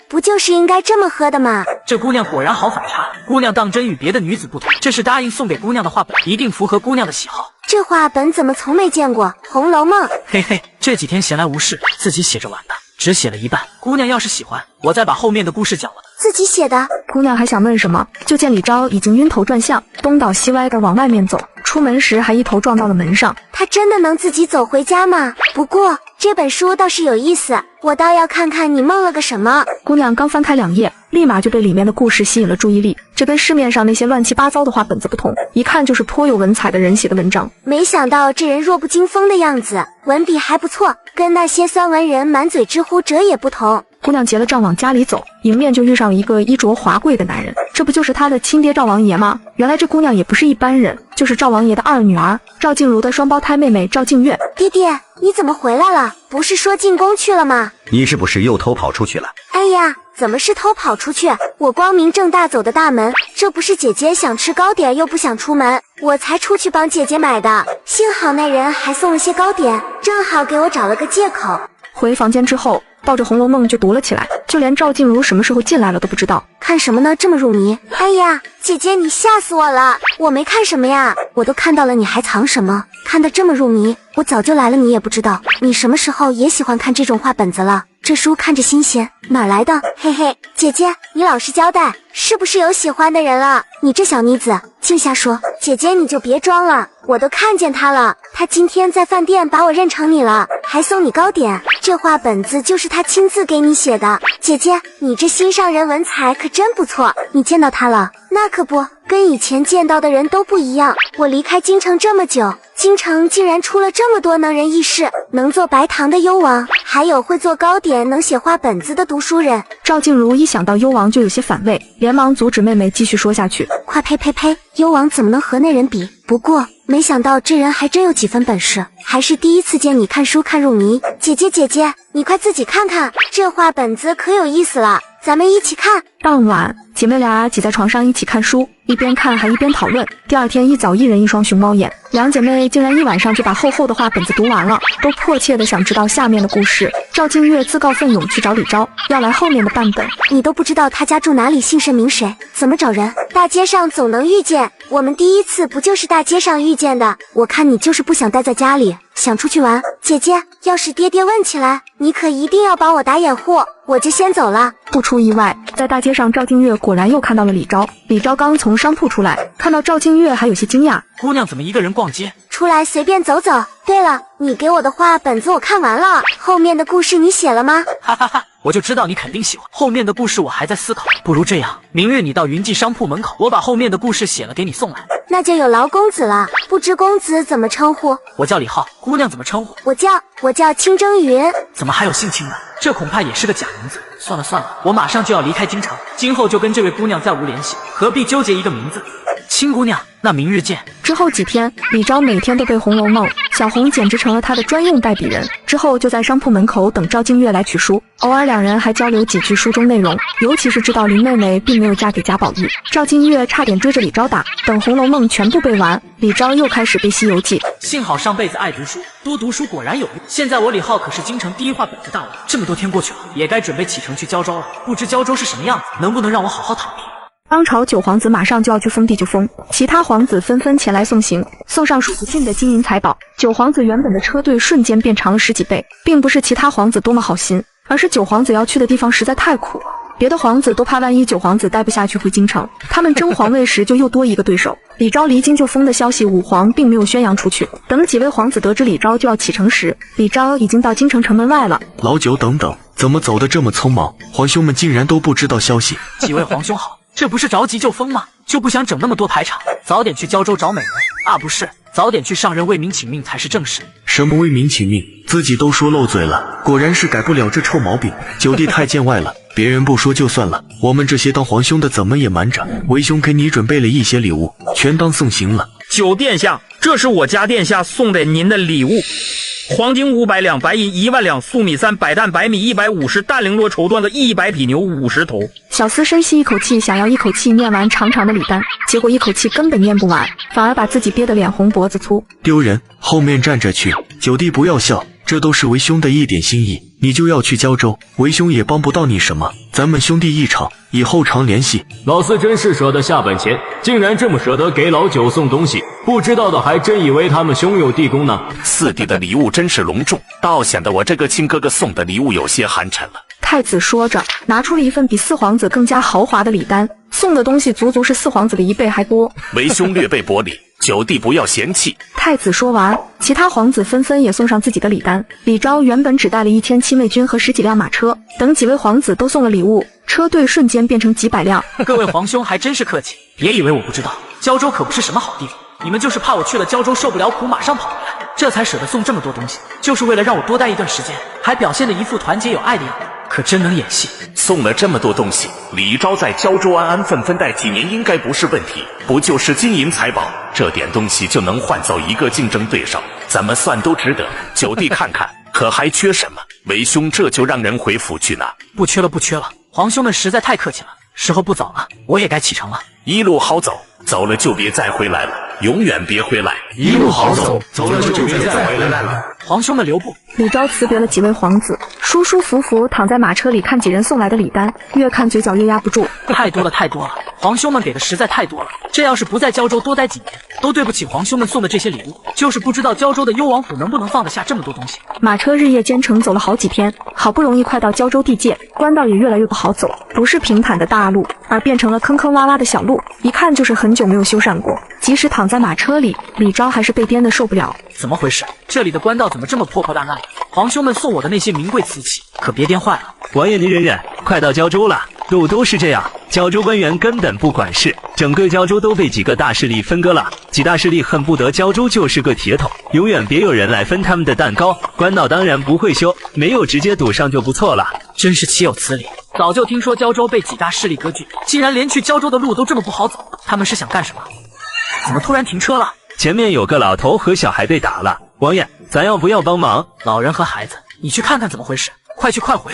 O: 不就是应该这么喝的吗？
B: 这姑娘果然好反差，姑娘当真与别的女子不同。这是答应送给姑娘的画本，一定符合姑娘的喜好。
O: 这画本怎么从没见过？《红楼梦》。
B: 嘿嘿，这几天闲来无事，自己写着玩的，只写了一半。姑娘要是喜欢，我再把后面的故事讲了。
O: 自己写的？
A: 姑娘还想问什么，就见李昭已经晕头转向，东倒西歪的往外面走。出门时还一头撞到了门上。
O: 他真的能自己走回家吗？不过这本书倒是有意思，我倒要看看你梦了个什么。
A: 姑娘刚翻开2页，立马就被里面的故事吸引了注意力。这跟市面上那些乱七八糟的画本子不同，一看就是颇有文采的人写的文章。
O: 没想到这人弱不禁风的样子，文笔还不错，跟那些酸文人满嘴之乎者也不同。
A: 姑娘结了账往家里走，迎面就遇上了一个衣着华贵的男人，这不就是她的亲爹赵王爷吗？原来这姑娘也不是一般人，就是赵王爷的2女儿赵静茹的双胞胎妹妹赵静月。
O: 爹爹，你怎么回来了？不是说进宫去了吗？
I: 你是不是又偷跑出去了？
O: 哎呀，怎么是偷跑出去？我光明正大走的大门，这不是姐姐想吃糕点又不想出门，我才出去帮姐姐买的。幸好那人还送了些糕点，正好给我找了个借口。
A: 回房间之后，抱着《红楼梦》就读了起来，就连赵静茹什么时候进来了都不知道。
O: 看什么呢？这么入迷？哎呀，姐姐你吓死我了！我没看什么呀，我都看到了，你还藏什么？看得这么入迷，我早就来了，你也不知道。你什么时候也喜欢看这种画本子了？这书看着新鲜，哪来的？嘿嘿，姐姐，你老实交代，是不是有喜欢的人了？你这小妮子，净瞎说！姐姐你就别装了，我都看见他了，他今天在饭店把我认成你了，还送你糕点。这画本子就是他亲自给你写的。姐姐，你这心上人文采可真不错，你见到他了？那可不，跟以前见到的人都不一样。我离开京城这么久，京城竟然出了这么多能人异士，能做白糖的幽王，还有会做糕点能写画本子的读书人。
A: 赵静茹一想到幽王就有些反胃，连忙阻止妹妹继续说下去。
O: 快呸，幽王怎么能和那人比？不过没想到这人还真有几分本事，还是第一次见你看书看入迷。姐姐，你快自己看看，这画本子可有意思了，咱们一起看。
A: 当晚，姐妹俩挤在床上一起看书，一边看还一边讨论。第二天一早，一人一双熊猫眼，两姐妹竟然一晚上就把厚厚的画本子读完了，都迫切的想知道下面的故事。赵静月自告奋勇去找李昭，要来后面的半本。
O: 你都不知道他家住哪里，姓甚名谁，怎么找人？大街上总能遇见，我们第一次不就是大街上遇见的？我看你就是不想待在家里，想出去玩。姐姐，要是爹爹问起来，你可一定要帮我打掩护，我就先走了。
A: 不出意外，在大街上，赵静月果然又看到了李昭。李昭刚从商铺出来，看到赵静月还有些惊讶。
B: 姑娘怎么一个人逛街？
O: 出来随便走走。对了，你给我的画本子我看完了，后面的故事你写了吗？
B: 哈哈哈，我就知道你肯定喜欢。后面的故事我还在思考，不如这样，明日你到云记商铺门口，我把后面的故事写了给你送来。
O: 那就有劳公子了，不知公子怎么称呼？
B: 我叫李浩，姑娘怎么称呼？
O: 我叫清蒸云。
B: 怎么还有姓清的？这恐怕也是个假名字。算了算了，我马上就要离开京城，今后就跟这位姑娘再无联系，何必纠结一个名字？清姑娘，那明日见。
A: 之后几天，李昭每天都背《红楼梦》，小红简直成了他的专用代笔人。之后就在商铺门口等赵静月来取书，偶尔两人还交流几句书中内容，尤其是知道林妹妹并没有嫁给贾宝玉，赵静月差点追着李昭打。等《红楼梦》全部背完，李昭又开始背《西游记》。
B: 幸好上辈子爱读书，多读书果然有用。现在我李浩可是京城第一画本子大王，这么多天过去了，也该准备启程去胶州了。不知胶州是什么样子，能不能让我好好躺平？
A: 当朝九皇子马上就要去封地就封，其他皇子纷纷前来送行，送上数不尽的金银财宝。九皇子原本的车队瞬间变长了10几倍，并不是其他皇子多么好心，而是九皇子要去的地方实在太苦了。别的皇子都怕万一九皇子待不下去回京城，他们争皇位时就又多一个对手。李昭离京就封的消息，武皇并没有宣扬出去。等几位皇子得知李昭就要启程时，李昭已经到京城城门外了。
K: 老九，等等，怎么走得这么匆忙？皇兄们竟然都不知道消息。
B: 几位皇兄好，这不是着急就封吗？就不想整那么多排场，早点去胶州找美人啊，不是，早点去上任为民请命才是正事。
K: 什么为民请命？自己都说漏嘴了，果然是改不了这臭毛病。九弟太见外了，别人不说就算了，我们这些当皇兄的怎么也瞒着。为兄给你准备了一些礼物，全当送行了。
N: 九殿下，这是我家殿下送给您的礼物。黄金500两，白银1万两，粟米300担，白米150，淡绫罗绸缎的100匹牛50头。
A: 小厮深吸一口气，想要一口气念完长长的礼单，结果一口气根本念不完，反而把自己憋得脸红脖子粗。
K: 丢人，后面站着去。九弟不要笑，这都是为兄的一点心意。你就要去胶州，为兄也帮不到你什么。咱们兄弟一场，以后常联系。
J: 老四真是舍得下本钱，竟然这么舍得给老九送东西，不知道的还真以为他们兄友弟恭呢。
D: 四弟的礼物真是隆重，倒显得我这个亲哥哥送的礼物有些寒碜了。
A: 太子说着，拿出了一份比四皇子更加豪华的礼单，送的东西足足是四皇子的1倍还多。
D: 为兄略备薄礼，九弟不要嫌弃。
A: 太子说完，其他皇子纷纷也送上自己的礼单。李昭原本只带了1000亲卫军和10几辆马车，等几位皇子都送了礼物，车队瞬间变成几百辆。
B: 各位皇兄还真是客气，别以为我不知道，胶州可不是什么好地方，你们就是怕我去了胶州受不了苦，马上跑回来，这才舍得送这么多东西，就是为了让我多待一段时间，还表现得一副团结有爱的样子。可真能演戏，
D: 送了这么多东西，李昭在胶州安安分分待几年应该不是问题。不就是金银财宝，这点东西就能换走一个竞争对手，怎么算都值得。九弟看看，可还缺什么？为兄这就让人回府去拿。
B: 不缺了，不缺了，皇兄们实在太客气了。时候不早了，我也该启程了。
D: 一路好走，走了就别再回来了，永远别回来。
J: 一路好走，走了就别再回来了。
B: 皇兄们留步。
A: 李昭辞别了几位皇子，舒舒服服躺在马车里看几人送来的礼单，越看嘴角越压不住。
B: 太多了，太多了，皇兄们给的实在太多了。这要是不在胶州多待几年，都对不起皇兄们送的这些礼物。就是不知道胶州的幽王府能不能放得下这么多东西。
A: 马车日夜兼程走了好几天，好不容易快到胶州地界，官道也越来越不好走，不是平坦的大路，而变成了坑坑洼洼的小路，一看就是很久没有修缮过。即使躺在马车里，李昭还是被颠得受不了。
B: 怎么回事？这里的官道怎么这么破破烂烂？皇兄们送我的那些名贵瓷器，可别颠坏了。
T: 王爷您忍忍，快到胶州了，路都是这样，胶州官员根本不管事，整个胶州都被几个大势力分割了，几大势力恨不得胶州就是个铁桶，永远别有人来分他们的蛋糕。官道当然不会修，没有直接堵上就不错了。
B: 真是岂有此理！早就听说胶州被几大势力割据，竟然连去胶州的路都这么不好走，他们是想干什么？怎么突然停车了？
T: 前面有个老头和小孩被打了，王爷，咱要不要帮忙？
B: 老人和孩子，你去看看怎么回事，快去快回。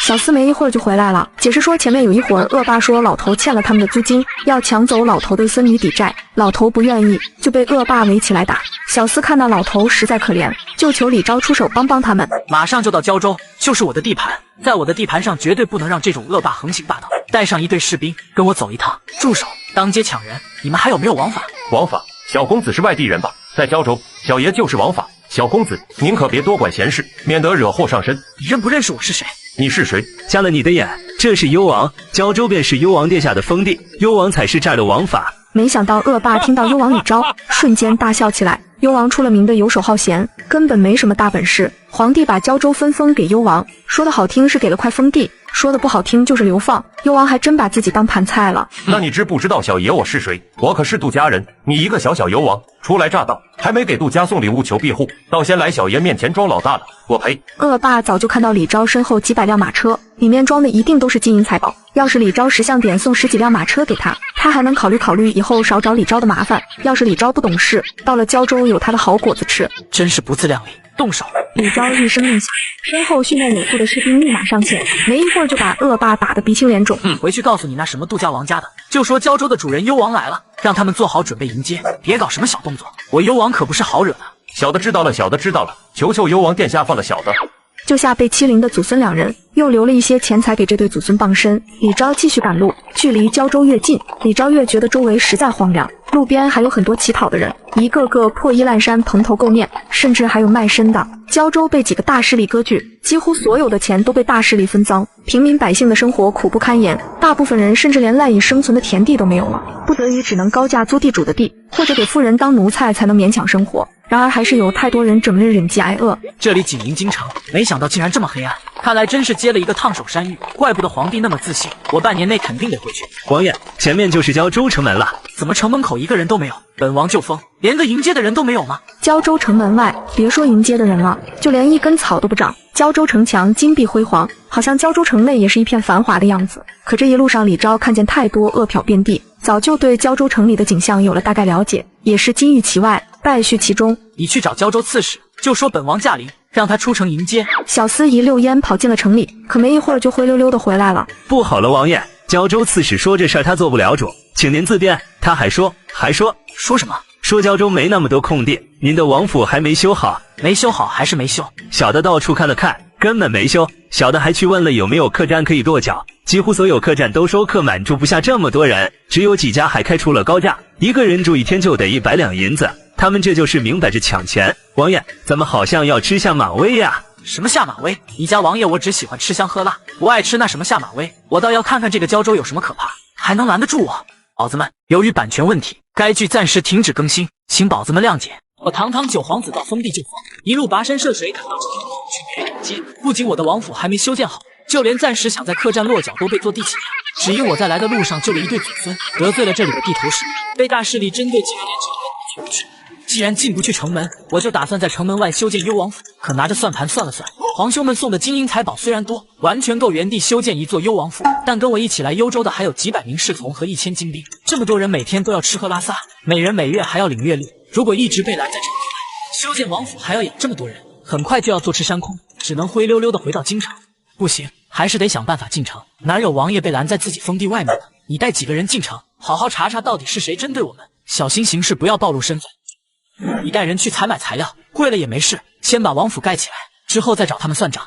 A: 小厮没一会儿就回来了，解释说前面有一伙恶霸说老头欠了他们的租金，要抢走老头的孙女抵债，老头不愿意，就被恶霸围起来打。小厮看到老头实在可怜，就求李昭出手帮帮他们。
B: 马上就到胶州，就是我的地盘，在我的地盘上绝对不能让这种恶霸横行霸道。带上一队士兵，跟我走一趟。住手！当街抢人，你们还有没有王法？
F: 王法？小公子是外地人吧？在胶州，小爷就是王法。小公子，您可别多管闲事，免得惹祸上身。
B: 你认不认识我是谁？
F: 你是谁？
T: 瞎了你的眼，这是幽王，胶州便是幽王殿下的封地，幽王才是这儿的王法。
A: 没想到恶霸听到幽王李昭，瞬间大笑起来。幽王出了名的游手好闲，根本没什么大本事。皇帝把胶州分封给幽王，说的好听是给了块封地，说的不好听就是流放。幽王还真把自己当盘菜了。
F: 那你知不知道小爷我是谁？我可是杜家人，你一个小小游王，初来乍到，还没给杜家送礼物求庇护，倒先来小爷面前装老大了，我赔！
A: 恶霸早就看到李昭身后几百辆马车，里面装的一定都是金银财宝。要是李昭识相点送10几辆马车给他，他还能考虑以后少找李昭的麻烦。要是李昭不懂事，到了胶州有他的好果子吃。
B: 真是不自量力，动手！
A: 李昭一声令下，身后训练有素的士兵立马上前，没一会儿就把恶霸打得鼻青脸肿。
B: 回去告诉你那什么杜家王家的，就说胶州的主人幽王来了，让他们做好准备迎接，别搞什么小动作。我幽王可不是好惹的。
F: 小的知道了，小的知道了，求求幽王殿下放了小的。
A: 救下被欺凌的祖孙2人，又留了一些钱财给这对祖孙傍身。李昭继续赶路，距离胶州越近，李昭越觉得周围实在荒凉，路边还有很多乞讨的人，一个个破衣烂衫，蓬头垢面，甚至还有卖身的。胶州被几个大势力割据，几乎所有的钱都被大势力分赃，平民百姓的生活苦不堪言，大部分人甚至连赖以生存的田地都没有了，不得已只能高价租地主的地，或者给富人当奴才才能勉强生活。然而还是有太多人整日忍饥挨饿。
B: 这里紧邻京城，没想到竟然这么黑暗，看来真是接了一个烫手山芋，怪不得皇帝那么自信，我半年内肯定得回去。
T: 王爷，前面就是胶州城门了。
B: 怎么城门口一个人都没有？本王就疯，连个迎接的人都没有吗？
A: 胶州城门外，别说迎接的人了，就连一根草都不长。胶州城墙金碧辉煌，好像胶州城内也是一片繁华的样子。可这一路上，李昭看见太多恶殍遍地，早就对胶州城里的景象有了大概了解，也是金玉其外，败絮其中。
B: 你去找胶州刺史，就说本王驾临，让他出城迎接。
A: 小厮一溜烟跑进了城里，可没一会儿就灰溜溜的回来了。
T: 不好了，王爷，胶州刺史说这事儿他做不了主，请您自便。他还说
B: 什么？
T: 说胶州没那么多空地，您的王府还没修好。
B: 没修好还是没修？
T: 小的到处看了看，根本没修。小的还去问了有没有客栈可以落脚，几乎所有客栈都说客满，住不下这么多人，只有几家还开出了高价，一个人住1天就得100两银子。他们这就是明摆着抢钱。王爷，咱们好像要吃下马威呀。
B: 什么下马威？你家王爷我只喜欢吃香喝辣，不爱吃那什么下马威。我倒要看看这个胶州有什么可怕，还能拦得住我？宝子们，由于版权问题，该剧暂时停止更新，请宝子们谅解。我堂堂9皇子到封地就封，一路跋山涉水赶到这里去别人接，不仅我的王府还没修建好，就连暂时想在客栈落脚都被坐地起来。只因我在来的路上救了一对祖孙，得罪了这里的地头使，被大势力针对，竟然连城门都去不去。既然进不去城门，我就打算在城门外修建幽王府。可拿着算盘算了算，皇兄们送的金银财宝虽然多，完全够原地修建一座幽王府，但跟我一起来幽州的还有几百名侍从和1000精兵，这么多人每天都要吃喝拉撒，每人每月还要领月例。如果一直被拦在城门外，修建王府还要养这么多人，很快就要坐吃山空，只能灰溜溜的回到京城。不行，还是得想办法进城。哪有王爷被拦在自己封地外面的？你带几个人进城，好好查查到底是谁针对我们，小心行事，不要暴露身份。你带人去采买材料，贵了也没事，先把王府盖起来，之后再找他们算账。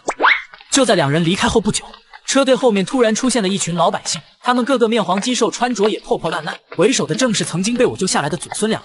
B: 就在2人离开后不久，车队后面突然出现了一群老百姓，他们个个面黄肌瘦，穿着也破破烂烂，为首的正是曾经被我救下来的祖孙2人。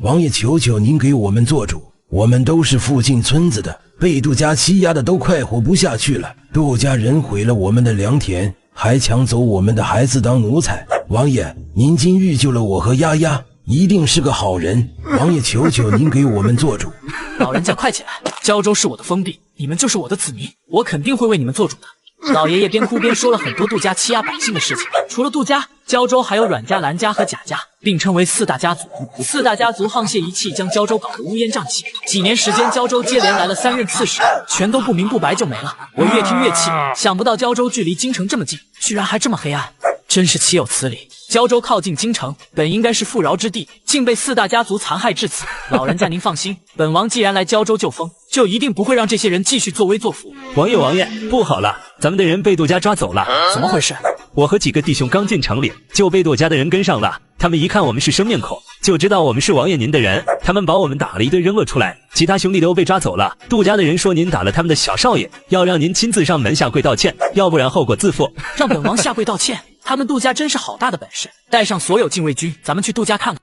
U: 王爷，求求您给我们做主，我们都是附近村子的，被杜家欺压的都快活不下去了。杜家人毁了我们的良田，还抢走我们的孩子当奴才。王爷，您今日救了我和丫丫，一定是个好人，王爷求求您给我们做主。
B: 老人家快起来，胶州是我的封地，你们就是我的子民，我肯定会为你们做主的。老爷爷边哭边说了很多杜家欺压百姓的事情，除了杜家，胶州还有阮家、蓝家和贾家，并称为4大家族。4大家族沆瀣一气，将胶州搞得乌烟瘴气。几年时间，胶州接连来了3任刺史，全都不明不白就没了。我越听越气，想不到胶州距离京城这么近，居然还这么黑暗，真是岂有此理！胶州靠近京城，本应该是富饶之地，竟被4大家族残害至此。老人家您放心，本王既然来胶州救封，就一定不会让这些人继续作威作福。
T: 王爷，不好了，咱们的人被杜家抓走了。
B: 怎么回事？
T: 我和几个弟兄刚进城里，就被杜家的人跟上了。他们一看我们是生面孔，就知道我们是王爷您的人，他们把我们打了一顿扔了出来，其他兄弟都被抓走了。杜家的人说您打了他们的小少爷，要让您亲自上门下跪道歉，要不然后果自负。
B: 让本王下跪道歉？他们杜家真是好大的本事，带上所有禁卫军，咱们去杜家看看。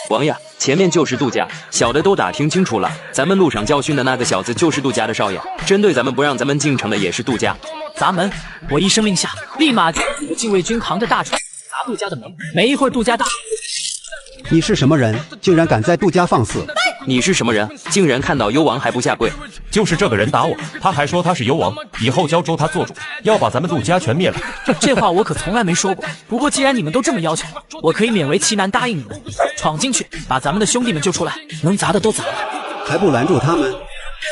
P: 王爷，前面就是杜家，小的都打听清楚了，咱们路上教训的那个小子就是杜家的少爷，针对咱们不让咱们进城的也是杜家。
B: 砸门！我一声令下，立马禁卫军扛着大锤砸杜家的门。没一会儿，杜家大。
G: 你是什么人？竟然敢在杜家放肆！
P: 你是什么人？竟然看到幽王还不下跪？
F: 就是这个人打我，他还说他是幽王，以后胶州他做主，要把咱们杜家全灭了。
B: 这话我可从来没说过。不过既然你们都这么要求，我可以勉为其难答应你们，闯进去把咱们的兄弟们救出来，能砸的都砸了，
G: 还不拦住他们？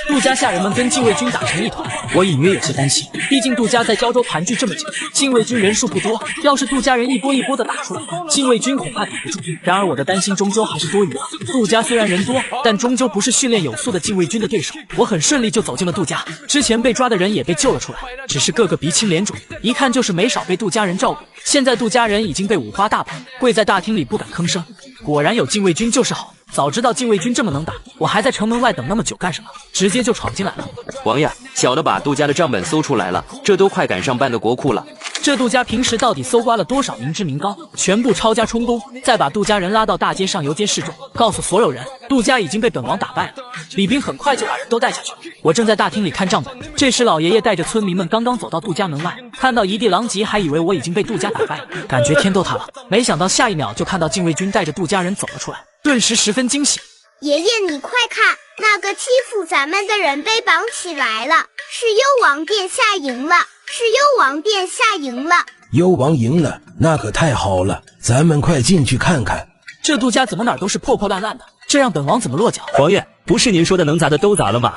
B: 杜家下人们跟禁卫军打成一团，我隐约有些担心，毕竟杜家在胶州盘踞这么久，禁卫军人数不多，要是杜家人一波一波的打出来，禁卫军恐怕抵不住。然而我的担心终究还是多余了。杜家虽然人多，但终究不是训练有素的禁卫军的对手。我很顺利就走进了杜家，之前被抓的人也被救了出来，只是个个鼻青脸肿，一看就是没少被杜家人照顾。现在杜家人已经被五花大绑，跪在大厅里不敢吭声。果然有禁卫军就是好。早知道禁卫军这么能打，我还在城门外等那么久干什么？直接就闯进来了。
P: 王爷，小的把杜家的账本搜出来了，这都快赶上半个国库了。
B: 这杜家平时到底搜刮了多少民脂民膏？全部抄家充公，再把杜家人拉到大街上游街示众，告诉所有人，杜家已经被本王打败了。李斌很快就把人都带下去了。我正在大厅里看账本，这时老爷爷带着村民们刚刚走到杜家门外，看到一地狼藉，还以为我已经被杜家打败了，感觉天都塌了。没想到下一秒就看到禁卫军带着杜家人走了出来。顿时十分惊喜，
R: 爷爷，你快看，那个欺负咱们的人被绑起来了，是幽王殿下赢了，是幽王殿下赢了。
U: 幽王赢了，那可太好了，咱们快进去看看。
B: 这杜家怎么哪儿都是破破烂烂的，这让本王怎么落脚？
T: 王爷，不是您说的能砸的都砸了吗？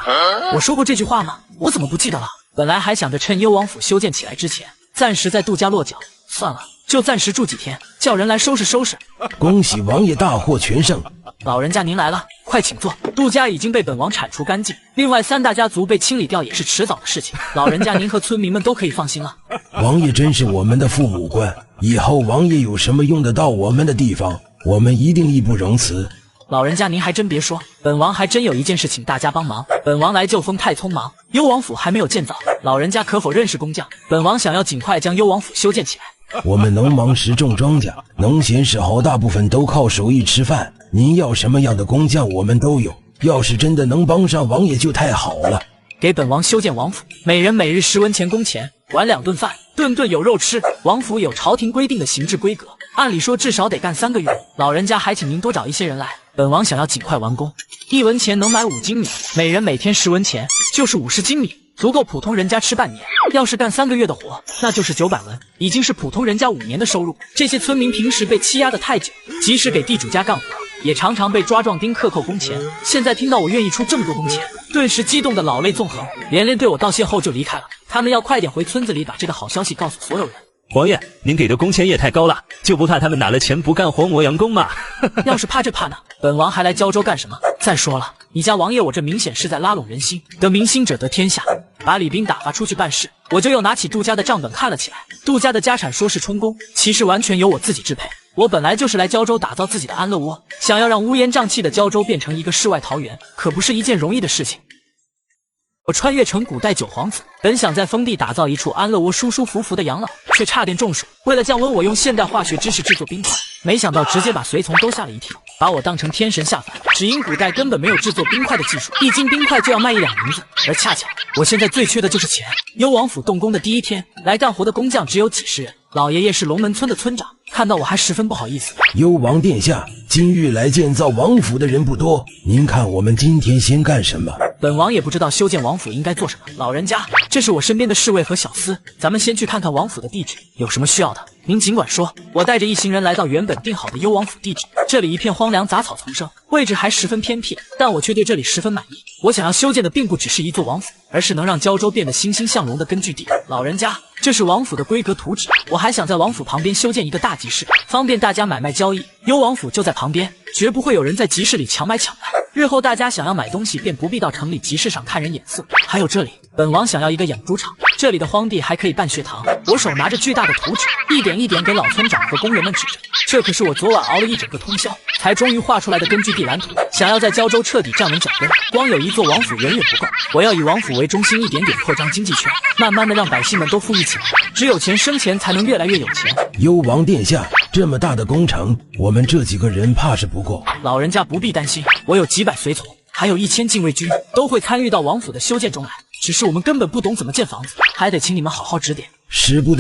B: 我说过这句话吗？我怎么不记得了？本来还想着趁幽王府修建起来之前，暂时在杜家落脚，算了，就暂时住几天，叫人来收拾收拾。
U: 恭喜王爷大获全胜！
B: 老人家您来了，快请坐。杜家已经被本王铲除干净，另外三大家族被清理掉也是迟早的事情。老人家您和村民们都可以放心了。
U: 王爷真是我们的父母官，以后王爷有什么用得到我们的地方，我们一定义不容辞。
B: 老人家您还真别说，本王还真有一件事请大家帮忙。本王来救风太匆忙，幽王府还没有建造，老人家可否认识工匠？本王想要尽快将幽王府修建起来。
U: 我们农忙时种庄稼，农闲时候大部分都靠手艺吃饭。您要什么样的工匠，我们都有。要是真的能帮上王爷，就太好了。
B: 给本王修建王府，每人每日10文钱工钱，晚2顿饭，顿顿有肉吃。王府有朝廷规定的刑制规格，按理说至少得干3个月。老人家还请您多找一些人来，本王想要尽快完工。1文钱能买5斤米，每人每天10文钱，就是50斤米。足够普通人家吃半年，要是干3个月的活，那就是900文，已经是普通人家5年的收入。这些村民平时被欺压得太久，即使给地主家干活，也常常被抓壮丁克扣工钱。现在听到我愿意出这么多工钱，顿时激动的老泪纵横，连连对我道谢后就离开了。他们要快点回村子里把这个好消息告诉所有人。
T: 王爷，您给的工钱也太高了，就不怕他们拿了钱不干活磨洋工吗？
B: 要是怕这怕那，本王还来胶州干什么？再说了，你家王爷我这明显是在拉拢人心，得民心者得天下。把李斌打发出去办事，我就又拿起杜家的账本看了起来。杜家的家产说是充公，其实完全由我自己支配。我本来就是来胶州打造自己的安乐窝，想要让乌烟瘴气的胶州变成一个世外桃源，可不是一件容易的事情。我穿越成古代九皇子，本想在封地打造一处安乐窝，舒舒服服的养老，却差点中暑。为了降温，我用现代化学知识制作冰块，没想到直接把随从都吓了一跳，把我当成天神下凡。只因古代根本没有制作冰块的技术，1斤冰块就要卖1两银子，而恰巧我现在最缺的就是钱。幽王府动工的第一天，来干活的工匠只有几十人，老爷爷是龙门村的村长，看到我还十分不好意思。
U: 幽王殿下，今日来建造王府的人不多，您看我们今天先干什么？
B: 本王也不知道修建王府应该做什么。老人家，这是我身边的侍卫和小厮，咱们先去看看王府的地址，有什么需要的您尽管说。我带着一行人来到原本定好的幽王府地址，这里一片荒凉，杂草丛生，位置还十分偏僻，但我却对这里十分满意。我想要修建的并不只是一座王府，而是能让胶州变得欣欣向荣的根据地。老人家，这是王府的规格图纸，我还想在王府旁边修建一个大集市，方便大家买卖交易。幽王府就在旁边，绝不会有人在集市里强买抢卖。日后大家想要买东西，便不必到城里集市上看人眼色。还有这里，本王想要一个养猪场，这里的荒地还可以办学堂。我手拿着巨大的图纸，一点一点给老村长和工人们指着，这可是我昨晚熬了一整个通宵，才终于画出来的根据地蓝图。想要在胶州彻底站稳脚跟，光有一座王府远远不够，我要以王府为中心，一点点扩张经济圈，慢慢的让百姓们都富裕起来。只有钱生钱，才能越来越有钱。
U: 幽王殿下，这么大的工程，我们这几个人怕是不够。
B: 老人家不必担心，我有几百随从，还有1000禁卫军，都会参与到王府的修建中来。只是我们根本不懂怎么建房子，还得请你们好好指点。
U: 使不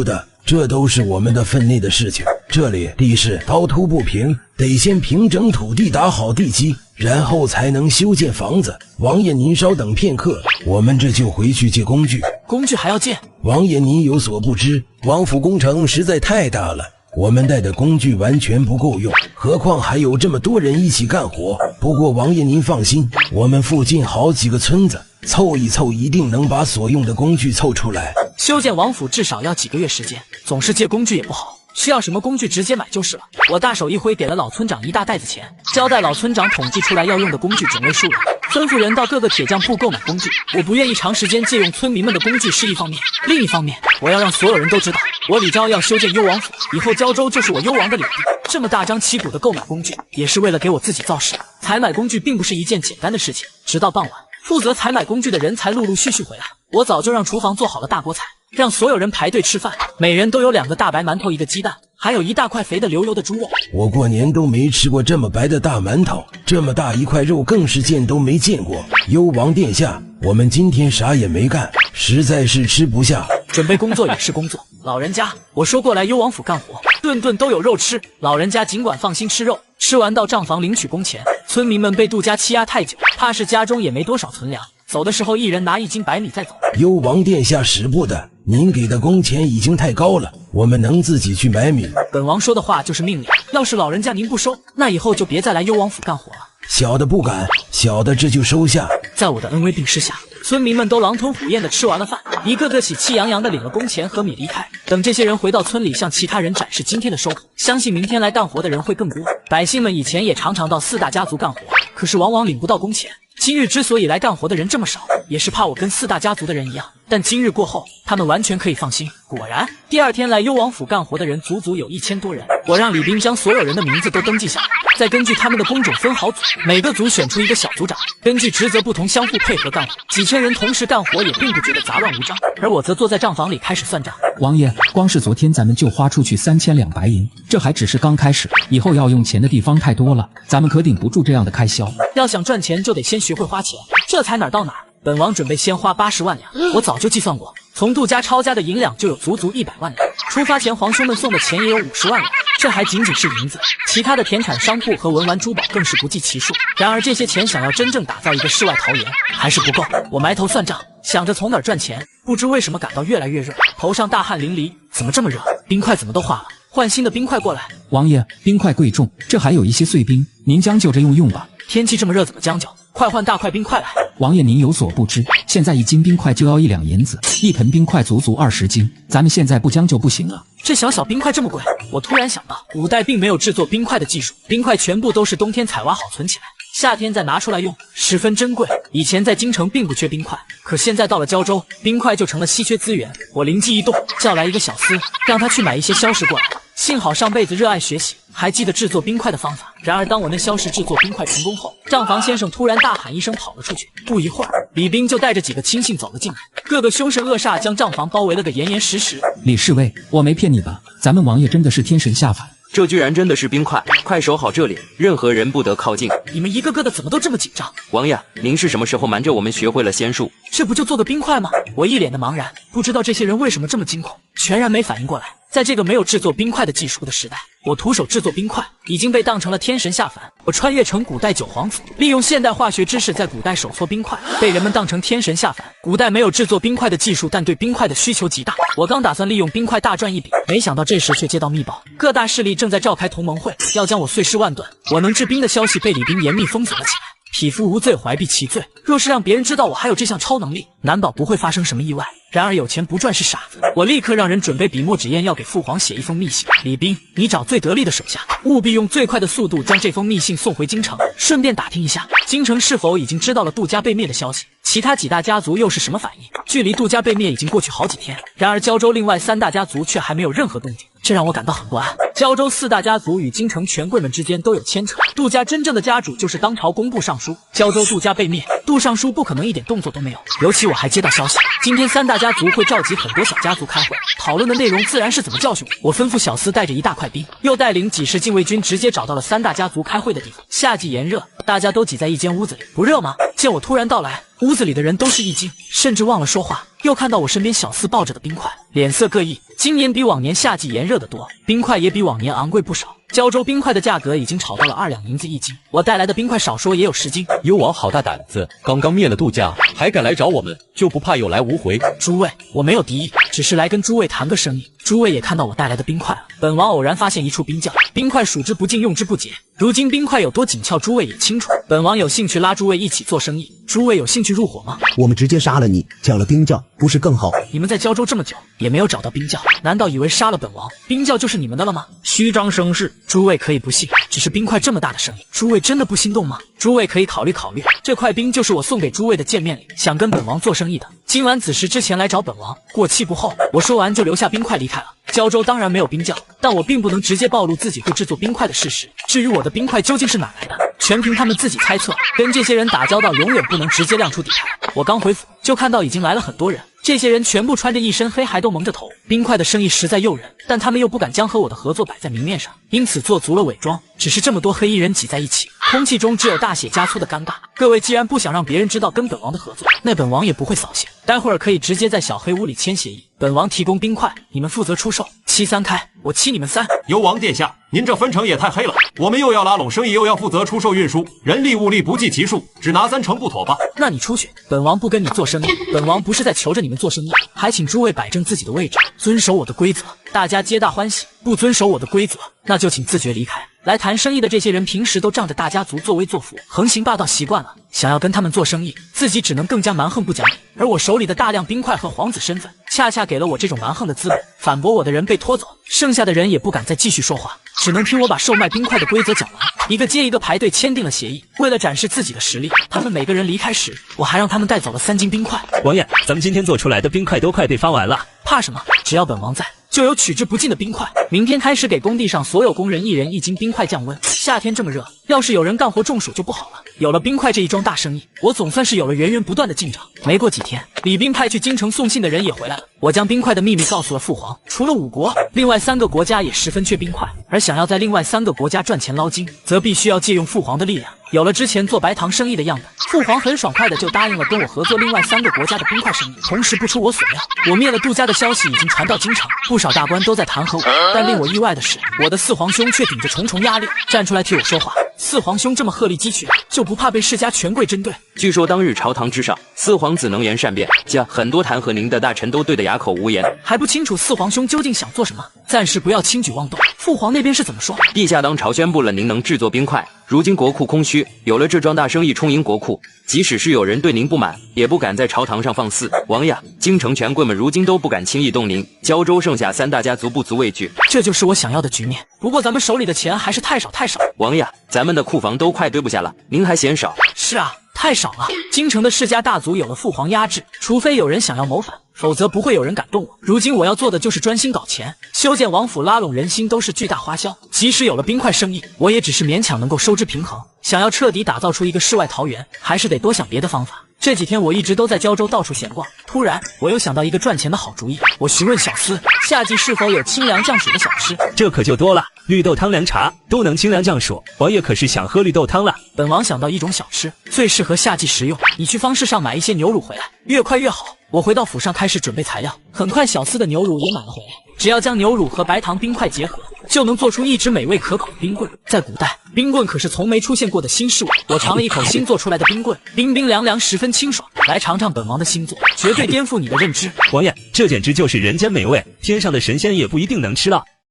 U: 得，这都是我们的分内的事情。这里地势凹凸不平，得先平整土地，打好地基，然后才能修建房子。王爷您稍等片刻，我们这就回去借工具。
B: 工具还要借？
U: 王爷您有所不知，王府工程实在太大了，我们带的工具完全不够用，何况还有这么多人一起干活。不过王爷您放心，我们附近好几个村子凑一凑，一定能把所用的工具凑出来。
B: 修建王府至少要几个月时间，总是借工具也不好，需要什么工具直接买就是了。我大手一挥，给了老村长一大袋子钱，交代老村长统计出来要用的工具种类数量，吩咐人到各个铁匠铺购买工具。我不愿意长时间借用村民们的工具是一方面，另一方面我要让所有人都知道，我李昭要修建幽王府，以后胶州就是我幽王的领地。这么大张旗鼓的购买工具，也是为了给我自己造势。采买工具并不是一件简单的事情，直到傍晚，负责采买工具的人才陆陆续续回来。我早就让厨房做好了大锅菜，让所有人排队吃饭，每人都有2个大白馒头，1个鸡蛋，还有一大块肥的流油的猪肉。
U: 我过年都没吃过这么白的大馒头，这么大一块肉更是见都没见过。幽王殿下，我们今天啥也没干，实在是吃不下。
B: 准备工作也是工作，老人家，我说过来幽王府干活，顿顿都有肉吃。老人家尽管放心吃肉，吃完到账房领取工钱。村民们被杜家欺压太久，怕是家中也没多少存粮，走的时候一人拿1斤白米再走。
U: 幽王殿下使不得，您给的工钱已经太高了，我们能自己去买米。
B: 本王说的话就是命令，要是老人家您不收，那以后就别再来幽王府干活了。
U: 小的不敢，小的这就收下。
B: 在我的恩威并施下，村民们都狼吞虎咽地吃完了饭，一个个喜气洋洋地领了工钱和米离开。等这些人回到村里，向其他人展示今天的收获，相信明天来干活的人会更多。百姓们以前也常常到4大家族干活，可是往往领不到工钱。今日之所以来干活的人这么少，也是怕我跟4大家族的人一样。但今日过后，他们完全可以放心。果然，第2天来幽王府干活的人足足有1000多人。我让李斌将所有人的名字都登记下来，再根据他们的工种分好组，每个组选出一个小组长，根据职责不同相互配合干活。几千人同时干活也并不觉得杂乱无章，而我则坐在账房里开始算账。
H: 王爷，光是昨天咱们就花出去3000两白银，这还只是刚开始，以后要用钱的地方太多了，咱们可顶不住这样的开销。
B: 要想赚钱，就得先学会花钱，这才哪儿到哪儿。本王准备先花80万两，我早就计算过，从杜家抄家的银两就有足足100万两，出发前皇兄们送的钱也有50万两，这还仅仅是银子，其他的田产商铺和文玩珠宝更是不计其数。然而这些钱想要真正打造一个世外桃源还是不够。我埋头算账，想着从哪儿赚钱，不知为什么感到越来越热，头上大汗淋漓。怎么这么热？冰块怎么都化了？换新的冰块过来。
H: 王爷，冰块贵重，这还有一些碎冰，您将就着用吧。
B: 天气这么热，怎么将就？快换大块冰块来！
H: 王爷您有所不知，现在1斤冰块就要1两银子，1盆冰块足足20斤，咱们现在不将就不行了。
B: 这小小冰块这么贵？我突然想到，古代并没有制作冰块的技术，冰块全部都是冬天采挖好存起来，夏天再拿出来用，十分珍贵。以前在京城并不缺冰块，可现在到了胶州，冰块就成了稀缺资源。我灵机一动，叫来一个小厮，让他去买一些硝石过来。幸好上辈子热爱学习，还记得制作冰块的方法。然而当我那硝石制作冰块成功后，账房先生突然大喊一声跑了出去。不一会儿，李斌就带着几个亲信走了进来，个个凶神恶煞，将账房包围了个严严实实。
H: 李侍卫，我没骗你吧？咱们王爷真的是天神下凡。
P: 这居然真的是冰块，快守好这里，任何人不得靠近。
B: 你们一个个的怎么都这么紧张？
P: 王爷，您是什么时候瞒着我们学会了仙术？
B: 这不就做个冰块吗？我一脸的茫然，不知道这些人为什么这么惊恐，全然没反应过来。在这个没有制作冰块的技术的时代，我徒手制作冰块已经被当成了天神下凡。我穿越成古代九皇子，利用现代化学知识在古代手搓冰块，被人们当成天神下凡。古代没有制作冰块的技术，但对冰块的需求极大。我刚打算利用冰块大赚一笔，没想到这时却接到密报，各大势力正在召开同盟会，要将我碎尸万段。我能制冰的消息被李斌严密封锁了起来。匹夫无罪，怀璧其罪。若是让别人知道我还有这项超能力，难保不会发生什么意外。然而有钱不赚是傻子，我立刻让人准备笔墨纸砚，要给父皇写一封密信。李斌，你找最得力的手下，务必用最快的速度将这封密信送回京城，顺便打听一下京城是否已经知道了杜家被灭的消息，其他几大家族又是什么反应。距离杜家被灭已经过去好几天，然而胶州另外3大家族却还没有任何动静。这让我感到很不安。胶州4大家族与京城权贵们之间都有牵扯，杜家真正的家主就是当朝工部尚书。胶州杜家被灭，杜尚书不可能一点动作都没有。尤其我还接到消息，今天3大家族会召集很多小家族开会，讨论的内容自然是怎么教训我。我吩咐小厮带着一大块兵，又带领几十禁卫军，直接找到了3大家族开会的地方。夏季炎热，大家都挤在一间屋子里，不热吗？见我突然到来，屋子里的人都是一惊，甚至忘了说话。又看到我身边小厮抱着的冰块，脸色各异。今年比往年夏季炎热的多，冰块也比往年昂贵不少。胶州冰块的价格已经炒到了2两银子一斤，我带来的冰块少说也有10斤。
Q: 幽王好大胆子，刚刚灭了杜家，还敢来找我们，就不怕有来无回？
B: 诸位，我没有敌意，只是来跟诸位谈个生意。诸位也看到我带来的冰块了。本王偶然发现一处冰窖，冰块数之不尽，用之不竭。如今冰块有多紧俏，诸位也清楚。本王有兴趣拉诸位一起做生意，诸位有兴趣入伙吗？
V: 我们直接杀了你，抢了冰窖，不是更好？
B: 你们在胶州这么久，也没有找到冰窖，难道以为杀了本王，冰窖就是你们的了吗？虚张声势，诸位可以不信，只是冰块这么大的生意，诸位真的不心动吗？诸位可以考虑考虑，这块冰就是我送给诸位的见面礼，想跟本王做生意的，今晚子时之前来找本王，过期不候。我说完就留下冰块离开了。胶州当然没有冰窖，但我并不能直接暴露自己会制作冰块的事实。至于我的冰块究竟是哪来的，全凭他们自己猜测。跟这些人打交道，永远不能直接亮出底牌。我刚回府，就看到已经来了很多人，这些人全部穿着一身黑，还都蒙着头。冰块的生意实在诱人，但他们又不敢将和我的合作摆在明面上，因此做足了伪装。只是这么多黑衣人挤在一起，空气中只有大写加粗的尴尬。各位既然不想让别人知道跟本王的合作，那本王也不会扫兴。待会儿可以直接在小黑屋里签协议，本王提供冰块，你们负责出售，7-3开，我欺你们3。
F: 幽王殿下，您这分成也太黑了，我们又要拉拢生意，又要负责出售运输，人力物力不计其数，只拿3成不妥吧？
B: 那你出去，本王不跟你做生意。本王不是在求着你们做生意，还请诸位摆正自己的位置，遵守我的规则，大家皆大欢喜。不遵守我的规则，那就请自觉离开。来谈生意的这些人平时都仗着大家族作威作福，横行霸道习惯了，想要跟他们做生意，自己只能更加蛮横不讲理。而我手里的大量冰块和皇子身份，恰恰给了我这种蛮横的资本。反驳我的人被拖走，剩下的人也不敢再继续说话，只能听我把售卖冰块的规则讲完。一个接一个排队签订了协议。为了展示自己的实力，他们每个人离开时，我还让他们带走了3斤冰块。
T: 王爷，咱们今天做出来的冰块都快被发完了，
B: 怕什么？只要本王在，就有取之不尽的冰块。明天开始给工地上所有工人1人1斤冰块降温。夏天这么热，要是有人干活中暑就不好了。有了冰块这一桩大生意，我总算是有了源源不断的进账。没过几天，李斌派去京城送信的人也回来了。我将冰块的秘密告诉了父皇，除了5国，另外3个国家也十分缺冰块，而想要在另外3个国家赚钱捞金，则必须要借用父皇的力量。有了之前做白糖生意的样本，父皇很爽快的就答应了跟我合作另外3个国家的冰块生意。同时不出我所料，我灭了杜家的消息已经传到京城，不少大官都在弹劾我。但令我意外的是，我的4皇兄却顶着重重压力站出来替我说话。4皇兄这么鹤立鸡群，就不怕被世家权贵针对？
P: 据说当日朝堂之上，4皇子能言善辩，很多弹劾您的大臣都对得哑口无言。
B: 还不清楚4皇兄究竟想做什么？暂时不要轻举妄动。父皇那边是怎么说？
P: 陛下当朝宣布了您能制作冰块，如今国库空虚，有了这桩大生意充盈国库，即使是有人对您不满，也不敢在朝堂上放肆。王爷，京城权贵们如今都不敢轻易动您，胶州剩下3大家族不足畏惧。
B: 这就是我想要的局面。不过咱们手里的钱还是太少。
P: 王爷，咱们的库房都快堆不下了，您还嫌少？
B: 是啊，太少了。京城的世家大族有了父皇压制，除非有人想要谋反，否则不会有人敢动我。如今我要做的就是专心搞钱，修建王府，拉拢人心都是巨大花销。即使有了冰块生意，我也只是勉强能够收支平衡。想要彻底打造出一个世外桃源，还是得多想别的方法。这几天我一直都在胶州到处闲逛，突然我又想到一个赚钱的好主意。我询问小厮，夏季是否有清凉降暑的小吃？
T: 这可就多了，绿豆汤、凉茶都能清凉降暑。王爷可是想喝绿豆汤了？
B: 本王想到一种小吃，最适合夏季食用。你去方市上买一些牛乳回来，越快越好。我回到府上开始准备材料，很快小厮的牛乳也买了回来。只要将牛乳和白糖冰块结合，就能做出一支美味可口的冰棍。在古代，冰棍可是从没出现过的新事物。我尝了一口新做出来的冰棍，冰冰凉凉，十分清爽。来尝尝本王的新作，绝对颠覆你的认知。
T: 王爷，这简直就是人间美味，天上的神仙也不一定能吃了。